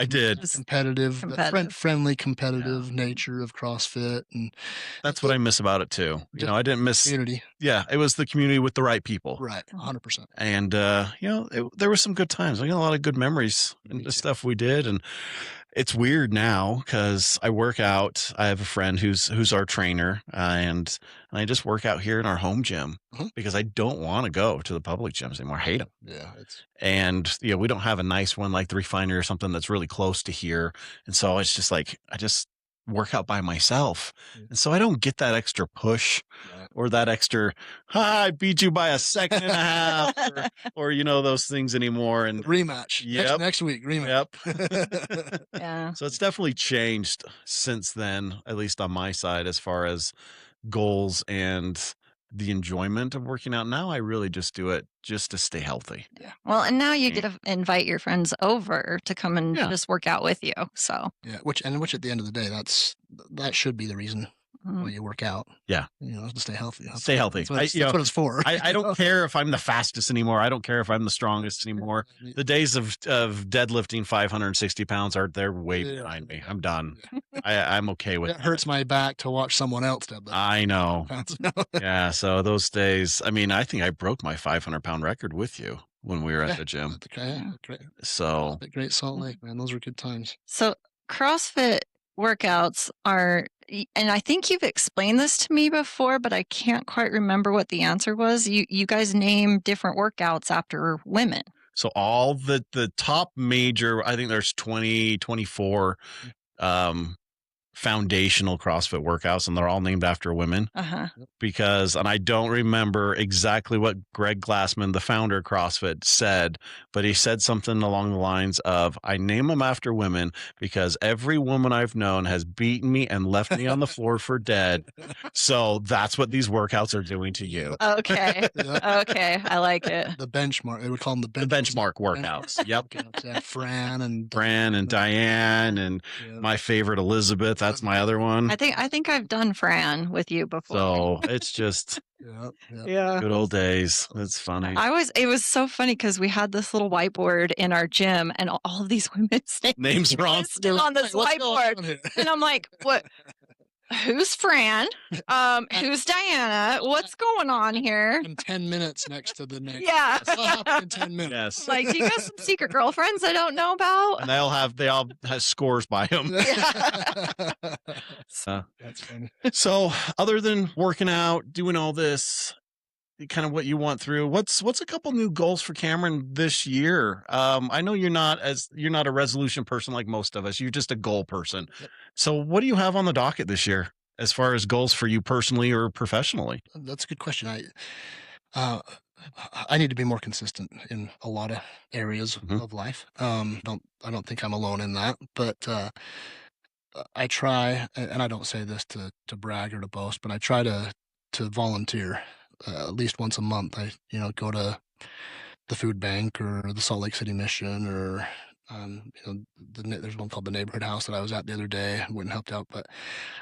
I did. Just Competitive, the competitive. friendly, Yeah. competitive nature of CrossFit, and That's what I miss about it too. You know, I didn't miss. community. Yeah, it was the community with the right people. Right, 100%. And you know, there were some good times. I got a lot of good memories and Me the too. stuff we did. And it's weird now because I work out. I have a friend who's our trainer, and I just work out here in our home gym Mhm. because I don't want to go to the public gyms anymore. I hate them. Yeah, it's And you know, we don't have a nice one like the Refinery or something that's really close to here. And so it's just like I just work out by myself. Yeah. And so I don't get that extra push right. or that extra, "Ha, I beat you by a second and a half," or you know, those things anymore. And Rematch Yep. next week. Rematch. yep. Yeah. So it's definitely changed since then, at least on my side, as far as goals and the enjoyment of working out. Now I really just do it just to stay healthy. Well, and now you Yeah. get to invite your friends over to come and Yeah. just work out with you. So, Yeah, which at the end of the day, that should be the reason why mm, you work out. Yeah. You know, to stay healthy. Stay healthy. That's what I, it's, you that's know, what it's for. I you know? don't care if I'm the fastest anymore. I don't care if I'm the strongest anymore. Me- The days of deadlifting 560 pounds they're way Yeah. behind me. I'm done. Yeah. I'm okay with It hurts my back to watch someone else deadlift. I know. pounds. Yeah. So those days, I mean, I think I broke my 500-pound record with you when we were at the gym. So The Great Salt Lake, man, those were good times. so CrossFit workouts are, and I think you've explained this to me before, but I can't quite remember what the answer was. You guys name different workouts after women. So all the top major, I think there's 20, 24 foundational CrossFit workouts, and they're all named after women. Uh-huh. Because, and I don't remember exactly what Greg Glassman, the founder of CrossFit, said, but he said something along the lines of, "I name them after women because every woman I've known has beaten me and left me on the floor for dead. So that's what these workouts are doing to you." Okay. Yeah. Okay. I like it. The benchmark, they would call them The benchmark workouts. Yep. workouts. Yeah, Fran and Diane and yeah. my favorite Elizabeth. That's my other one. I think I've done Fran with you before. So it's just Yeah. good old days. It's funny. It was so funny because we had this little whiteboard in our gym and all of these women's Names were on. listed on this whiteboard. And I'm like, what? Who's Fran? Who's Diana? What's going on here? And 10 minutes next to the name. Yeah. What happened in 10 minutes? Yes. Like, do you got some secret girlfriends I don't know about? And they all have scores by them. That's funny. So other than working out, doing all this, kind of what you want through, what's a couple new goals for Cameron this year? I know you're not a resolution person like most of us. You're just a goal person. Yep. So what do you have on the docket this year as far as goals for you personally or professionally? That's a good question. I need to be more consistent in a lot of areas of life. I don't think I'm alone in that, but I try, and I don't say this to brag or to boast, but I try to volunteer at least once a month. I go to the food bank or the Salt Lake City Mission, or there's one called the Neighborhood House that I was at the other day. I went and helped out, but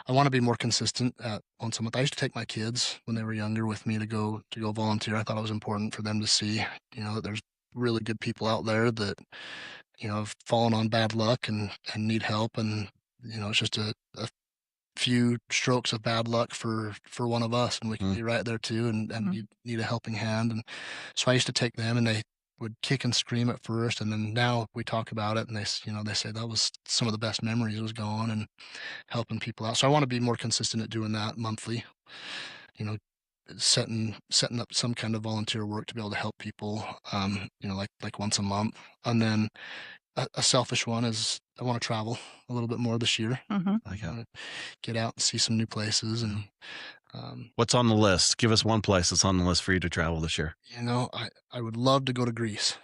I want to be more consistent at once a month. I used to take my kids when they were younger with me to go volunteer. I thought it was important for them to see, that there's really good people out there that, have fallen on bad luck and need help. And, it's just a few strokes of bad luck for one of us, and we can be right there too, and you need a helping hand. And so I used to take them, and they would kick and scream at first, and then now we talk about it, and they say that was some of the best memories, was going and helping people out. So I want to be more consistent at doing that monthly, setting up some kind of volunteer work to be able to help people, like once a month. And then a selfish one is I want to travel a little bit more this year. Get out and see some new places. And what's on the list? Give us one place that's on the list for you to travel this year. I would love to go to Greece.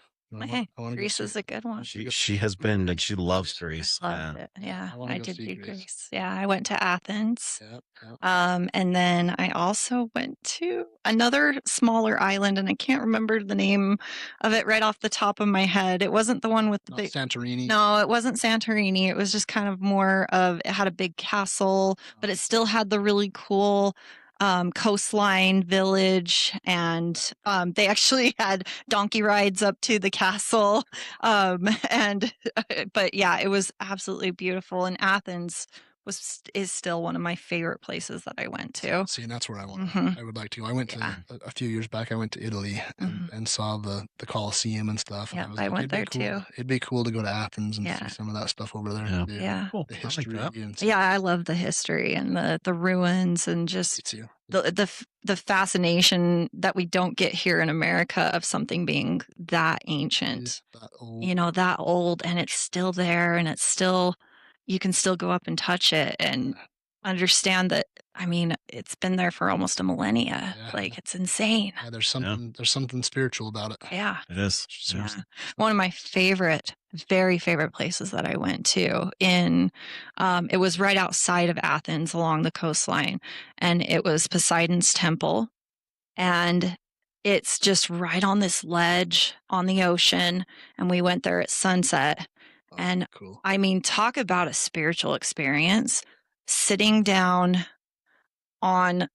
Hey, Greece is a good one. She has been, and she loves Greece. Loved it. Yeah, I did do Greece. Greece. Yeah, I went to Athens. Yep. And then I also went to another smaller island, and I can't remember the name of it right off the top of my head. It wasn't the one with the big Santorini. No, it wasn't Santorini. It was just kind of more of, it had a big castle, but it still had the really cool coastline village, and they actually had donkey rides up to the castle. And but yeah, it was absolutely beautiful. And Athens is still one of my favorite places that I went to. See, and that's where Hmm. I would like to go. I went Yeah. to a few years back. I went to Italy Mhm. and saw the Colosseum and stuff. And Yeah, I was I like, went there too. It'd be cool to go to Athens and see Yeah. some of that stuff over there Yeah. too. Yeah. Cool. The I like history that. and Yeah, I love the history and the ruins and me just too. the fascination that we don't get here in America of something being that Yeah, ancient, that old. that old, and it's still there, and it's still, you can still go up and touch it and understand that. I mean, it's been there for almost a millennia. Yeah, Like, it's insane. yeah. Yeah, There's something spiritual about it. Yeah. it is. Yeah. Seriously. One of my very favorite places that I went to it was right outside of Athens along the coastline, and it was Poseidon's temple. And it's just right on this ledge on the ocean. And we went there at sunset. Oh, And cool. I mean, talk about a spiritual experience, sitting down on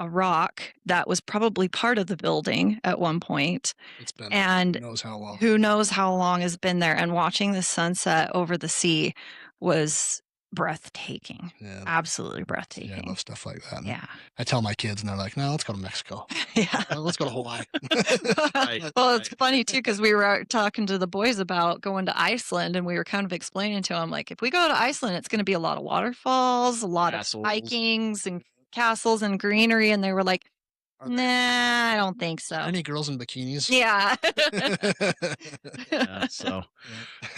a rock that was probably part of the building at one point, It's been who and knows how long. who knows how long has been there, and watching the sunset over the sea was breathtaking. Yeah, Absolutely yeah. I breathtaking. love stuff like that. And Yeah. I tell my kids, and they're like, "No, let's go to Mexico. Yeah. Let's go to Hawaii." Right. Well, it's funny too, because we were talking to the boys about going to Iceland, and we were kind of explaining to them, like, if we go to Iceland, it's going to be a lot of waterfalls, a lot of Castles. hikings and castles and greenery. And they were like, Are nah, there I don't think so. any girls in bikinis? Yeah. Yeah. So,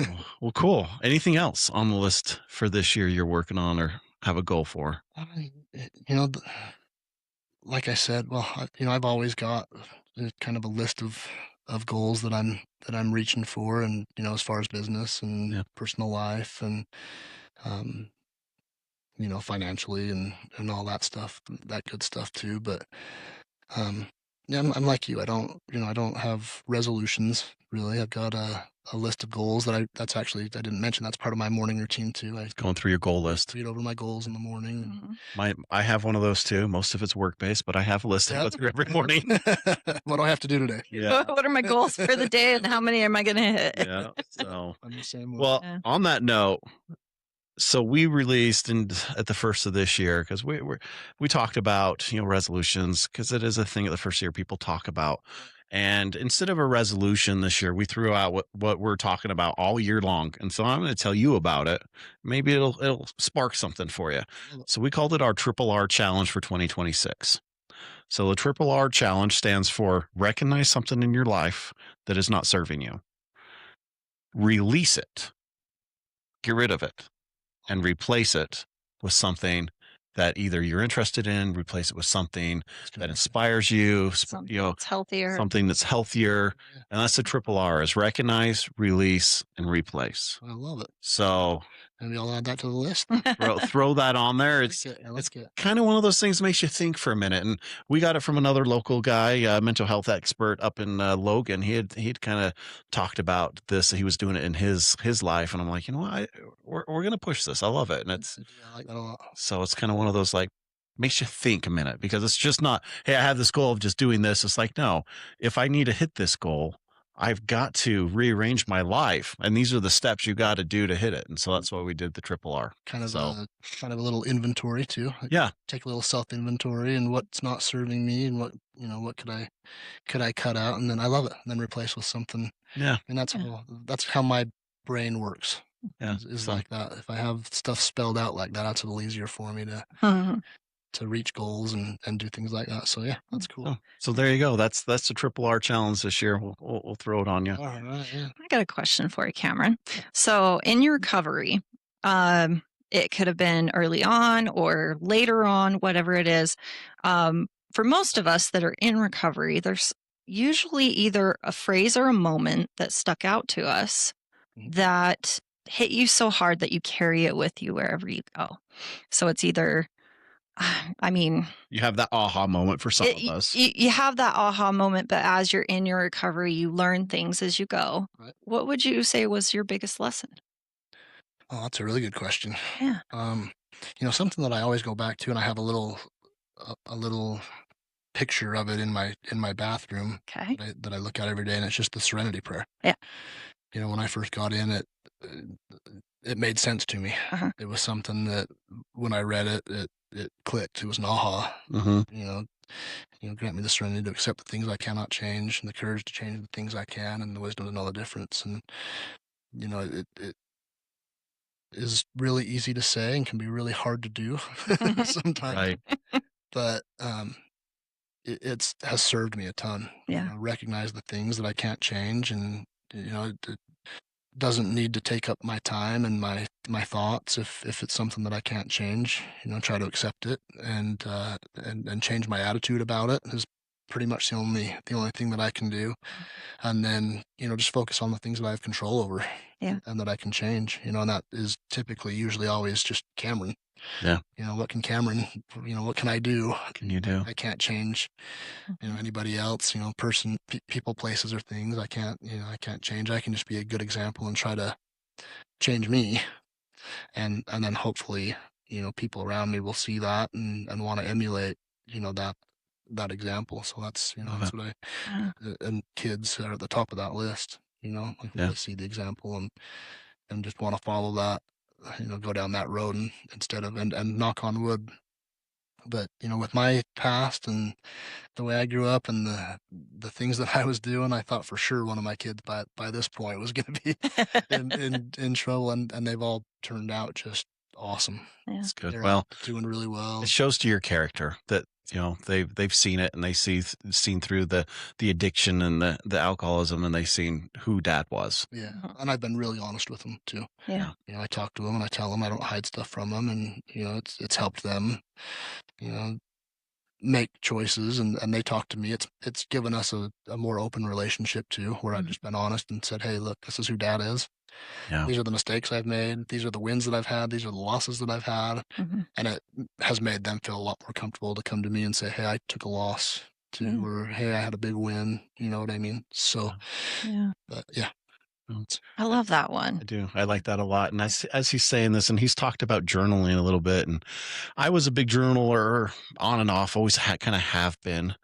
Yeah. well, cool. Anything else on the list for this year you're working on or have a goal for? You know, like I said, well, I've always got kind of a list of goals that I'm reaching for, and as far as business and Yeah. personal life and um, financially and all that stuff, that good stuff too. But yeah, I'm like you. I don't have resolutions really. I've got a list of goals that's actually, I didn't mention, that's part of my morning routine too. I Going through your goal list. read over my goals in the morning. Mhm. I have one of those too. Most of it's work based, but I have a list I go through every morning. What do I have to do today? Yeah. What are my goals for the day, and how many am I going to hit? Yeah. So, I'm the same way. well, Yeah. on that note, so we released at the first of this year because we talked about resolutions because it is a thing at the first year people talk about. And instead of a resolution this year, we threw out what we're talking about all year long. And so I'm going to tell you about it. Maybe it'll spark something for you. So we called it our Triple R Challenge for 2026. So the Triple R Challenge stands for recognize something in your life that is not serving you, release it, get rid of it, and replace it with something that either you're interested in, replace it with something that inspires you, Something that's healthier. something that's healthier. Yeah. And that's the triple R is recognize, release, and replace. I love it. So Maybe I'll add that to the list. throw that on there. I It's like it. I like it. kind of one of those things that makes you think for a minute. And we got it from another local guy, mental health expert up in Logan. He'd kind of talked about this. He was doing it in his life, and I'm like, what? We're gonna push this. I love it, and it's Yeah, I like that a lot. so it's kind of one of those like makes you think a minute because it's just not, hey, I have this goal of just doing this. It's like, no, if I need to hit this goal, I've got to rearrange my life. And these are the steps you got to do to hit it. And so that's why we did the triple R. Kind of So a little inventory too. yeah. Take a little self inventory and what's not serving me and what could I cut out, and then I love it. And then replace with something. Yeah. And that's how my brain works. Yeah. Is So- like that. If I have stuff spelled out like that, that's a little easier for me Mhm. to reach goals and do things like that. So yeah, that's cool. So there you go. That's the triple R challenge this year. We'll throw it on you. All right, yeah. I got a question for you, Cameron. So in your recovery, it could have been early on or later on, whatever it is. For most of us that are in recovery, there's usually either a phrase or a moment that stuck out to us Mhm. that hit you so hard that you carry it with you wherever you go. So it's either, I mean, You have that aha moment for some of you, us. you have that aha moment, but as you're in your recovery, you learn things as you go. Right. What would you say was your biggest lesson? Oh, that's a really good question. Yeah. Something that I always go back to, and I have a little a little picture of it in my bathroom Okay. that I look at every day, and it's just the Serenity Prayer. Yeah. When I first got in it, it made sense to me. Uh-huh. It was something that when I read it, it clicked. It was an aha. Mm-hmm. Grant me the serenity to accept the things I cannot change, and the courage to change the things I can, and the wisdom to know the difference. And it is really easy to say and can be really hard to do sometimes. Right. But it has served me a ton. Yeah. Recognize the things that I can't change, and it doesn't need to take up my time and my thoughts if it's something that I can't change. Try to accept it and change my attitude about it is pretty much the only thing that I can do. And then just focus on the things that I have control over. Yeah. And that I can change. And that is typically usually always just Cameron. Yeah. What can Cameron? What can I do? What can you do? I can't change anybody else, people, places, or things. I can't change. I can just be a good example and try to change me, and then hopefully people around me will see that and want to emulate that example. So that's that's what Yeah. and kids are at the top of that list. Like Yeah. they see the example and just want to follow that, go down that road, and instead of and knock on wood. But with my past and the way I grew up and the things that I was doing, I thought for sure one of my kids by this point was going to be in trouble, and they've all turned out just awesome. Yeah. That's good. They're Well, all doing really well. it shows to your character that they've seen it, and they seen through the addiction and the alcoholism, and they've seen who Dad was. Yeah, Uh-huh. and I've been really honest with them too. Yeah. I talk to them and I tell them I don't hide stuff from them, and it's helped them, make choices, and they talk to me. It's given us a more open relationship too, where I've just been honest and said, hey, look, this is who Dad is. Yeah. These are the mistakes I've made. These are the wins that I've had. These are the losses that I've had. Mm-hmm. And it has made them feel a lot more comfortable to come to me and say, hey, I took a loss too, or hey, I had a big win. You know what I mean? So, Yeah. but yeah. I love that one. I do. I like that a lot. And as he's saying this, and he's talked about journaling a little bit, and I was a big journaler on and off, always kind of have been.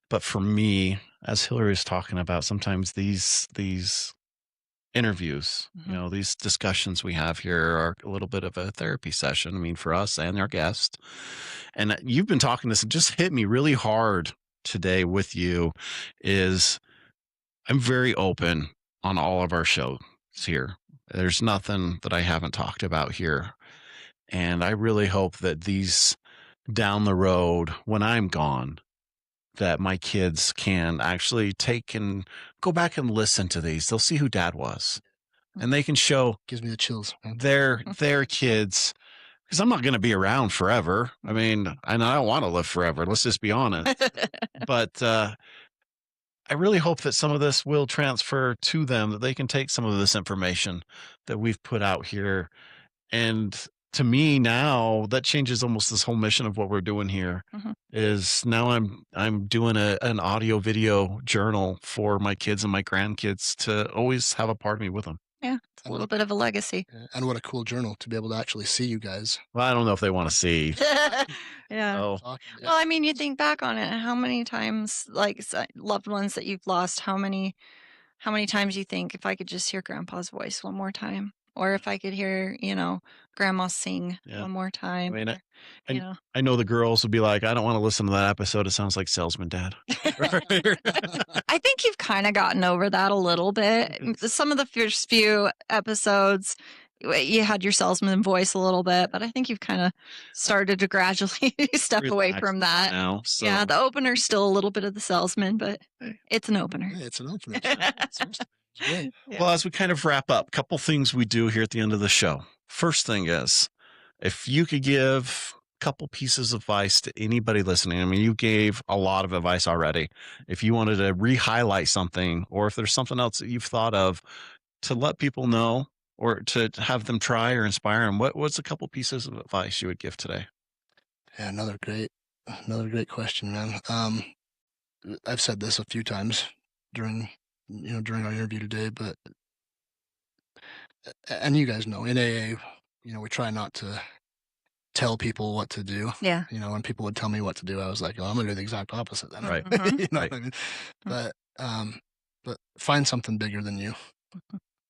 But for me, as Hillary was talking about, sometimes these interviews, these discussions we have here are a little bit of a therapy session. I mean, for us and our guest. And you've been talking this, it just hit me really hard today with you is I'm very open on all of our shows here. There's nothing that I haven't talked about here. And I really hope that these down the road, when I'm gone, that my kids can actually take and go back and listen to these. They'll see who Dad was, and they can show Gives me the chills. their kids, because I'm not going to be around forever. I mean, and I don't want to live forever. Let's just be honest. But I really hope that some of this will transfer to them, that they can take some of this information that we've put out here. And to me now, that changes almost this whole mission of what we're doing here. Is now I'm doing an audio video journal for my kids and my grandkids to always have a part of me with them. Yeah. It's a little bit of a legacy. And what a cool journal to be able to actually see you guys. Well, I don't know if they want to see. Yeah. Oh, talking. Well, I mean, you think back on it, how many times, like loved ones that you've lost, how many times you think, if I could just hear Grandpa's voice one more time, or if I could hear, Grandma sing Yeah. one more time, I mean, or, I know the girls would be like, I don't want to listen to that episode. It sounds like Salesman Dad. I think you've kind of gotten over that a little bit. Some of the first few episodes, you had your salesman voice a little bit, but I think you've kind of started to gradually step away Relax from that. now. So. Yeah, the opener's still a little bit of the salesman, but it's an opener. Hey, it's an opener. Great. Yeah. Well, as we kind of wrap up, a couple things we do here at the end of the show. First thing is, if you could give a couple pieces of advice to anybody listening, I mean, you gave a lot of advice already. If you wanted to re-highlight something, or if there's something else that you've thought of to let people know or to have them try or inspire them, what's a couple pieces of advice you would give today? Yeah, another great question, man. I've said this a few times during our interview today, but and you guys know in AA, we try not to tell people what to do. Yeah. You know, when people would tell me what to do, I was like, oh, I'm gonna do the exact opposite then. Right. Mhm. You know Right. what I mean? But find something bigger than you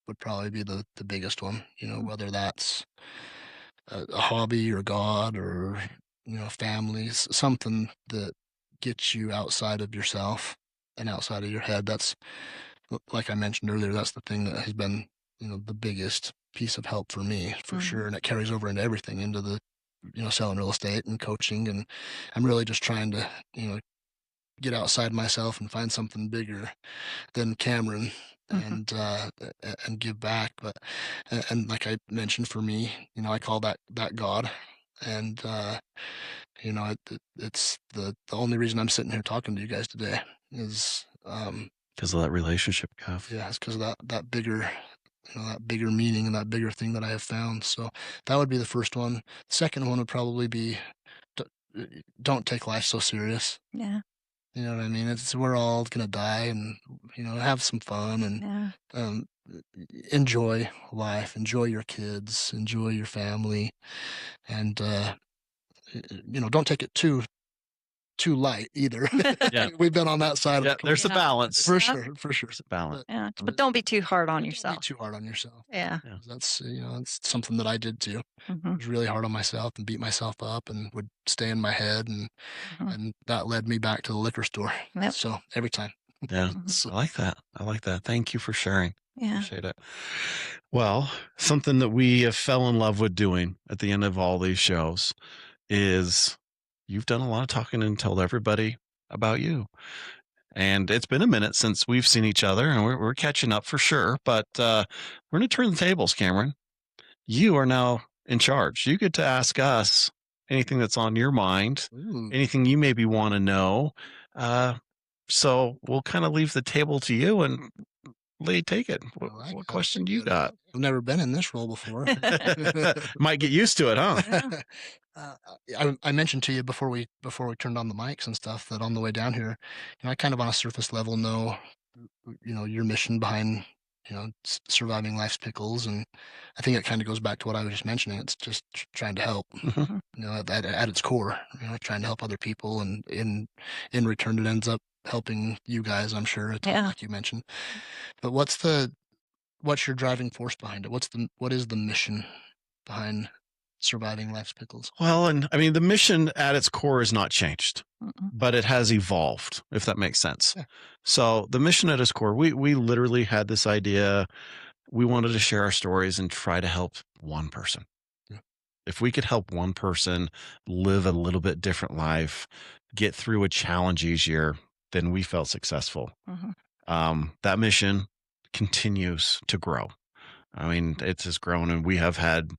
would probably be the biggest one. You know, whether that's a hobby or God or, you know, families, something that gets you outside of yourself and outside of your head. That's, like I mentioned earlier, that's the thing that has been, you know, the biggest piece of help for me for sure. And it carries over into everything, into the, you know, selling real estate and coaching. And I'm really just trying to, you know, get outside myself and find something bigger than Cameron Mhm. and give back. But and like I mentioned, for me, you know, I call that God. And you know, it's the only reason I'm sitting here talking to you guys today is Because of that relationship, Kev. yeah, it's because of that bigger, you know, that bigger meaning and that bigger thing that I have found. So that would be the first one. The second one would probably be don't take life so serious. Yeah. You know what I mean? It's we're all gonna die, and you know, have some fun and Yeah. um, enjoy life, enjoy your kids, enjoy your family, and you know, don't take it too light either. Yeah. We've been on that side of Yeah. the coin. There's a Yeah. balance. For Yeah. sure, for sure. There's a balance. Yeah. But But don't be too hard on don't be yourself. too hard on yourself. Yeah. Yeah. That's you know, it's something that I did too. I Mhm. was really hard on myself and beat myself up and would stay in my head, Mhm. and that led me back to the liquor store. Yep. So every time. Yeah. Mhm. So, I like that. I like that. Thank you for sharing. Yeah. Appreciate it. Well, something that we have fell in love with doing at the end of all these shows is you've done a lot of talking and told everybody about you. And it's been a minute since we've seen each other, and we're catching up for sure. But we're going to turn the tables, Cameron. You are now in charge. You get to ask us anything that's on your mind, ooh, anything you maybe want to know. Uh, so we'll kind of leave the table to you and Lee, take it. I like What it. That's a question do you good got? I've never been in this role before. Might get used to it, huh? Yeah. uh, I mentioned to you before we turned on the mics and stuff that on the way down here, you know, I kind of on a surface level know, you know, your mission behind, you know, surviving life's pickles, and I think it kind of goes back to what I was just mentioning. It's just trying to help, Mhm. Mhm. you know, at its core, you know, trying to help other people, and in return, it ends up helping you guys, I'm sure, Yeah. like you mentioned. But what's your driving force behind it? What is the mission behind surviving life's pickles? Well, and I mean, the mission at its core is not changed, Mm-mm. but it has evolved, if that makes sense. Yeah. So the mission at its core, we literally had this idea. We wanted to share our stories and try to help one person. Yeah. If we could help one person live a little bit different life, get through a challenge easier, then we felt successful. Mhm. That mission continues to grow. I mean, it has grown, and we have had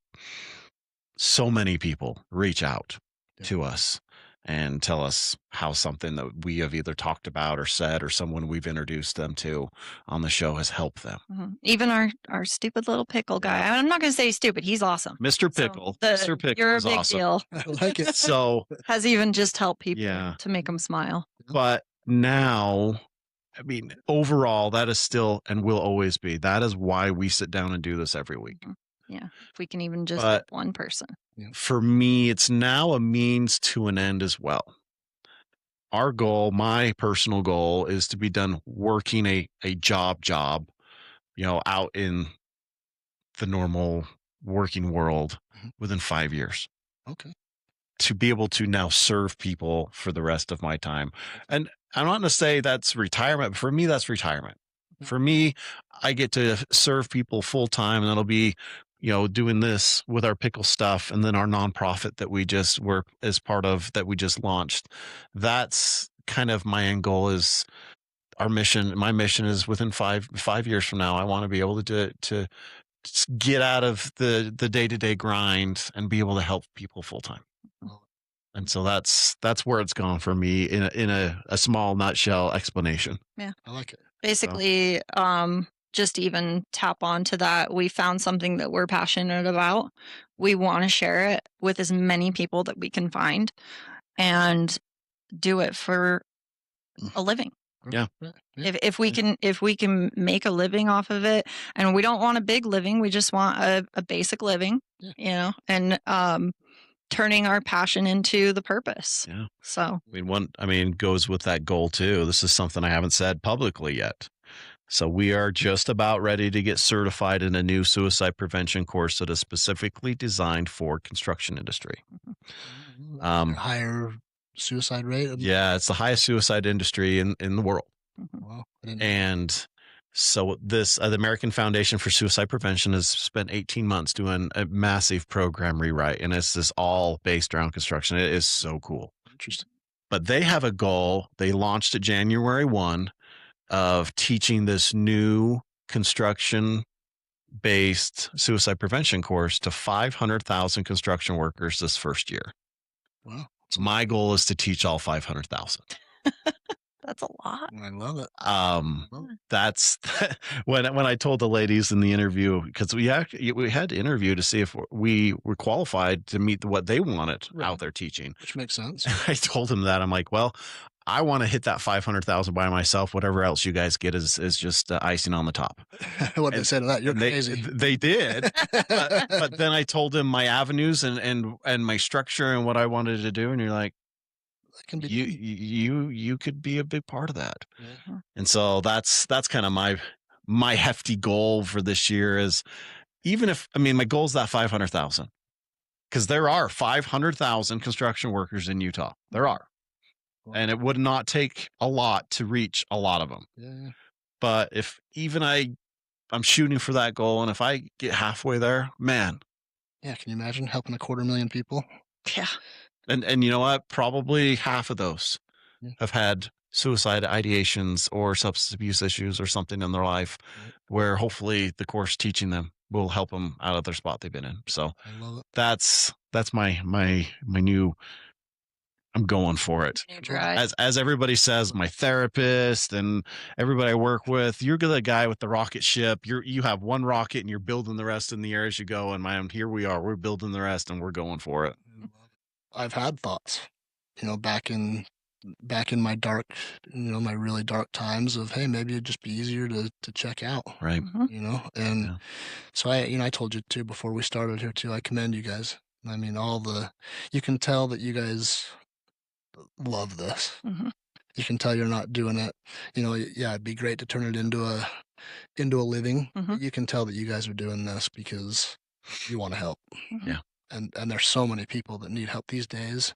so many people reach out Yeah. to us and tell us how something that we have either talked about or said or someone we've introduced them to on the show has helped them. Mhm. Even our stupid little pickle guy. I'm not going to say he's stupid. He's awesome. Mr. So Pickle, Mr. Pickle you're a is big awesome. deal. I like it. So, Has even just helped people yeah, to make them smile. but now, I mean, overall, that is still and will always be. That is why we sit down and do this every week. Mhm. Yeah. If we can even just But help one person. for me, it's now a means to an end as well. Our goal, my personal goal, is to be done working a job, you know, out in the normal working world Mhm. within 5 years. Okay. To be able to now serve people for the rest of my time. And I'm not going to say that's retirement, but for me, that's retirement. Mhm. For me, I get to serve people full time, and that'll be, you know, doing this with our pickle stuff, and then our nonprofit that we just were as part of that we just launched. That's kind of my end goal. Is our mission. My mission is within 5 years from now, I want to be able to get out of the day-to-day grind and be able to help people full time. Well, And so that's where it's gone for me in a small nutshell explanation. Yeah. I like it. Basically, just to even tap onto that, we found something that we're passionate about. We want to share it with as many people that we can find and do it for a living. Yeah. Right. Yeah. If we can make a living off of it, and we don't want a big living, we just want a basic living, Yeah. you know, and turning our passion into the purpose. Yeah. So, I mean, goes with that goal too. This is something I haven't said publicly yet. So we are just about ready to get certified in a new suicide prevention course that is specifically designed for construction industry. Higher suicide rate. Yeah, it's the highest suicide industry in the world. Wow. I didn't know. And so this the American Foundation for Suicide Prevention has spent 18 months doing a massive program rewrite, and it's this all based around construction. It is so cool. Interesting. But they have a goal. They launched it January 1 of teaching this new construction based suicide prevention course to 500,000 construction workers this first year. Wow. My goal is to teach all 500,000. that's a lot. I love it. That's when I told the ladies in the interview, because we had to interview to see if we were qualified to meet what they wanted out there teaching. Which makes sense. I told them that. I'm like, well, I want to hit that 500,000 by myself. Whatever else you guys get is just icing on the top. What did they say to that? You're crazy. They did, but then I told them my avenues and my structure and what I wanted to do, and you're like, Can be you could be a big part of that. Yeah. And so that's kind of my hefty goal for this year is, even if, I mean, my goal is that 500,000, because there are 500,000 construction workers in Utah. There are. Wow. And it would not take a lot to reach a lot of them. Yeah. But if even I'm shooting for that goal, and if I get halfway there, man. Yeah. Can you imagine helping 250,000 people? Yeah. And you know what? Probably half of those have had suicide ideations or substance abuse issues or something in their life, where hopefully the course teaching them will help them out of their spot they've been in. So I love it. that's my new, I'm going for it. As everybody says, my therapist and everybody I work with, you're the guy with the rocket ship. You have one rocket and you're building the rest in the air as you go. And man, here we are. We're building the rest and we're going for it. I've had thoughts, back in my dark, my really dark times of, hey, maybe it'd just be easier to check out. Right. And so I told you too, before we started here too, I commend you guys. I mean, you can tell that you guys love this. You can tell you're not doing it. It'd be great to turn it into a living. You can tell that you guys are doing this because you want to help. Yeah. And there's so many people that need help these days,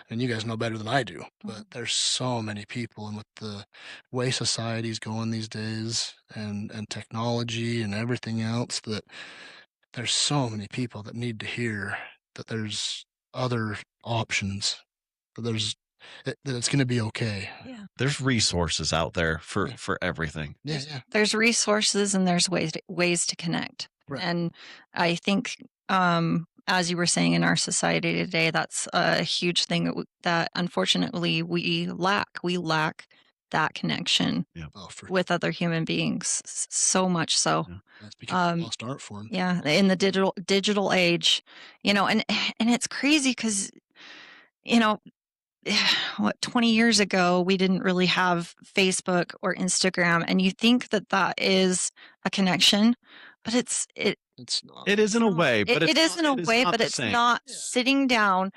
and you guys know better than I do, but there's so many people, and with the way society's going these days and technology and everything else, that there's so many people that need to hear that there's other options, that it's going to be okay. Yeah. There's resources out there for everything. Yeah. There's resources and there's ways to connect. Right. And I think, as you were saying, in our society today, that's a huge thing that unfortunately we lack. We lack that connection with other human beings, so much so. Yeah. That's become a lost art form. Yeah, in the digital age, and it's crazy because, 20 years ago, we didn't really have Facebook or Instagram, and you think that is a connection, but it's not. It is in a way, but it is in a way, but it's not sitting down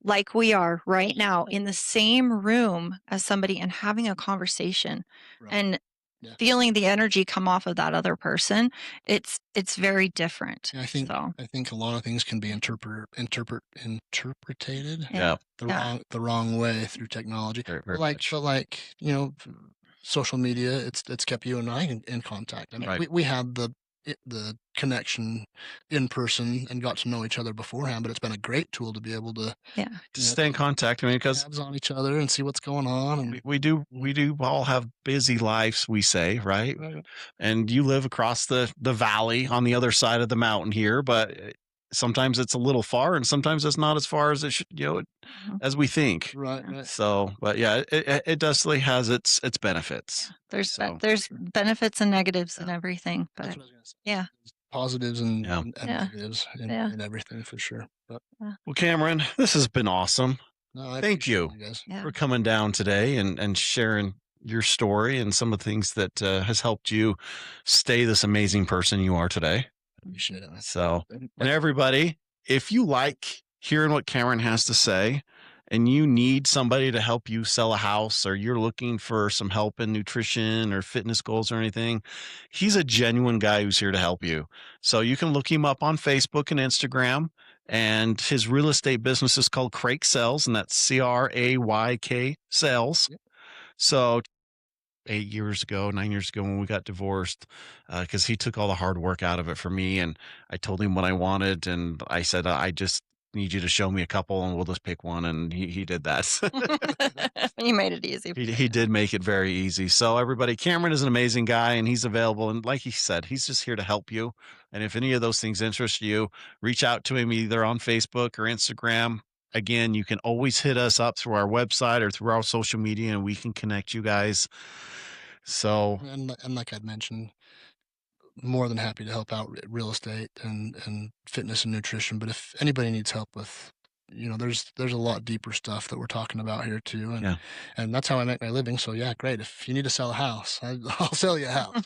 like we are right now in the same room as somebody and having a conversation and feeling the energy come off of that other person. It's very different. I think a lot of things can be interpreted the wrong way through technology. But social media, it's kept you and I in contact. I mean, we had the connection in person and got to know each other beforehand, but it's been a great tool to be able to stay in contact. I mean, because on each other and see what's going on. And we do all have busy lives, we say, right? And you live across the valley on the other side of the mountain here, but sometimes it's a little far and sometimes it's not as far as it should, as we think. Right. So, but yeah, it definitely has its benefits. There's benefits and negatives and everything, but that's what I was gonna say. Positives and negatives in everything for sure. But well, Cameron, this has been awesome. No, thank you guys for coming down today and sharing your story and some of the things that has helped you stay this amazing person you are today. Appreciate it. So, and everybody, if you like hearing what Cameron has to say and you need somebody to help you sell a house or you're looking for some help in nutrition or fitness goals or anything, he's a genuine guy who's here to help you. So you can look him up on Facebook and Instagram. And his real estate business is called Crayk Sales, and that's Crayk Sales. Yep. So 8 years ago, 9 years ago when we got divorced, because he took all the hard work out of it for me. And I told him what I wanted. And I said, I just need you to show me a couple and we'll just pick one. And he did that. You made it easy. He did make it very easy. So everybody, Cameron is an amazing guy and he's available. And like he said, he's just here to help you. And if any of those things interest you, reach out to him either on Facebook or Instagram. Again, you can always hit us up through our website or through our social media and we can connect you guys. So, And like I'd mentioned, more than happy to help out real estate and fitness and nutrition. But if anybody needs help with, there's a lot deeper stuff that we're talking about here too, and yeah, and that's how I make my living. So yeah, great. If you need to sell a house, I'll sell you a house.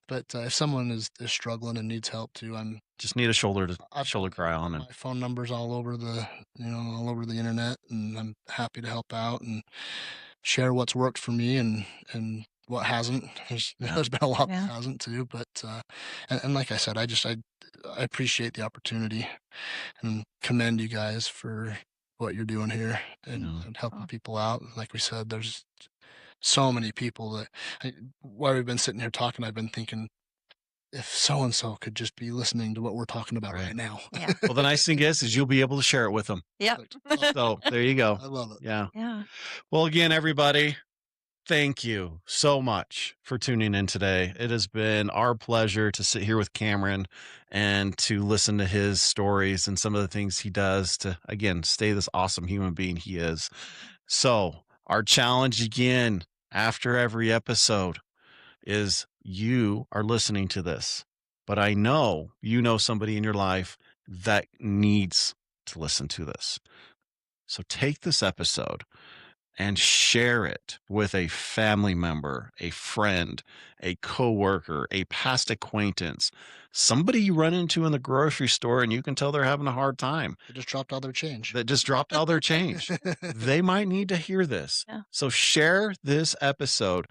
But if someone is struggling and needs help too, just need a shoulder to I've shoulder cry on. And my phone number's all over all over the internet, and I'm happy to help out and share what's worked for me and what hasn't. There's been a lot Yeah. that hasn't too, but and like I said, I appreciate the opportunity and commend you guys for what you're doing here and helping Oh. people out. Like we said, there's so many people that while we've been sitting here talking, I've been thinking if so and so could just be listening to what we're talking about Right. right now. Yeah. well, the nice thing is you'll be able to share it with them. Yep. So there you go. I love it. Yeah. Yeah. Well, again, everybody, thank you so much for tuning in today. It has been our pleasure to sit here with Cameron and to listen to his stories and some of the things he does to, again, stay this awesome human being he is. So, our challenge again after every episode is you are listening to this, but I know you know somebody in your life that needs to listen to this. So, take this episode and share it with a family member, a friend, a coworker, a past acquaintance, somebody you run into in the grocery store and you can tell they're having a hard time They just dropped all their change. that just dropped all their change. They might need to hear this. Yeah. So share this episode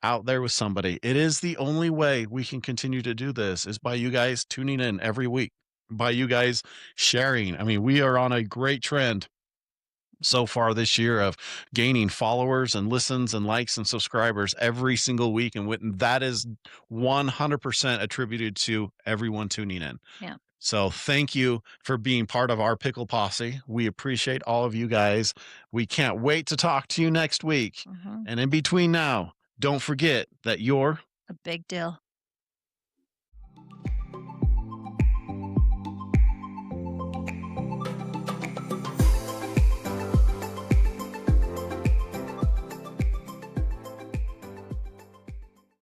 out there with somebody. It is the only way we can continue to do this is by you guys tuning in every week, by you guys sharing. I mean, we are on a great trend so far this year of gaining followers and listens and likes and subscribers every single week. And that is 100% attributed to everyone tuning in. Yeah. So thank you for being part of our pickle posse. We appreciate all of you guys. We can't wait to talk to you next week. Mhm. And in between now, don't forget that you're A big deal.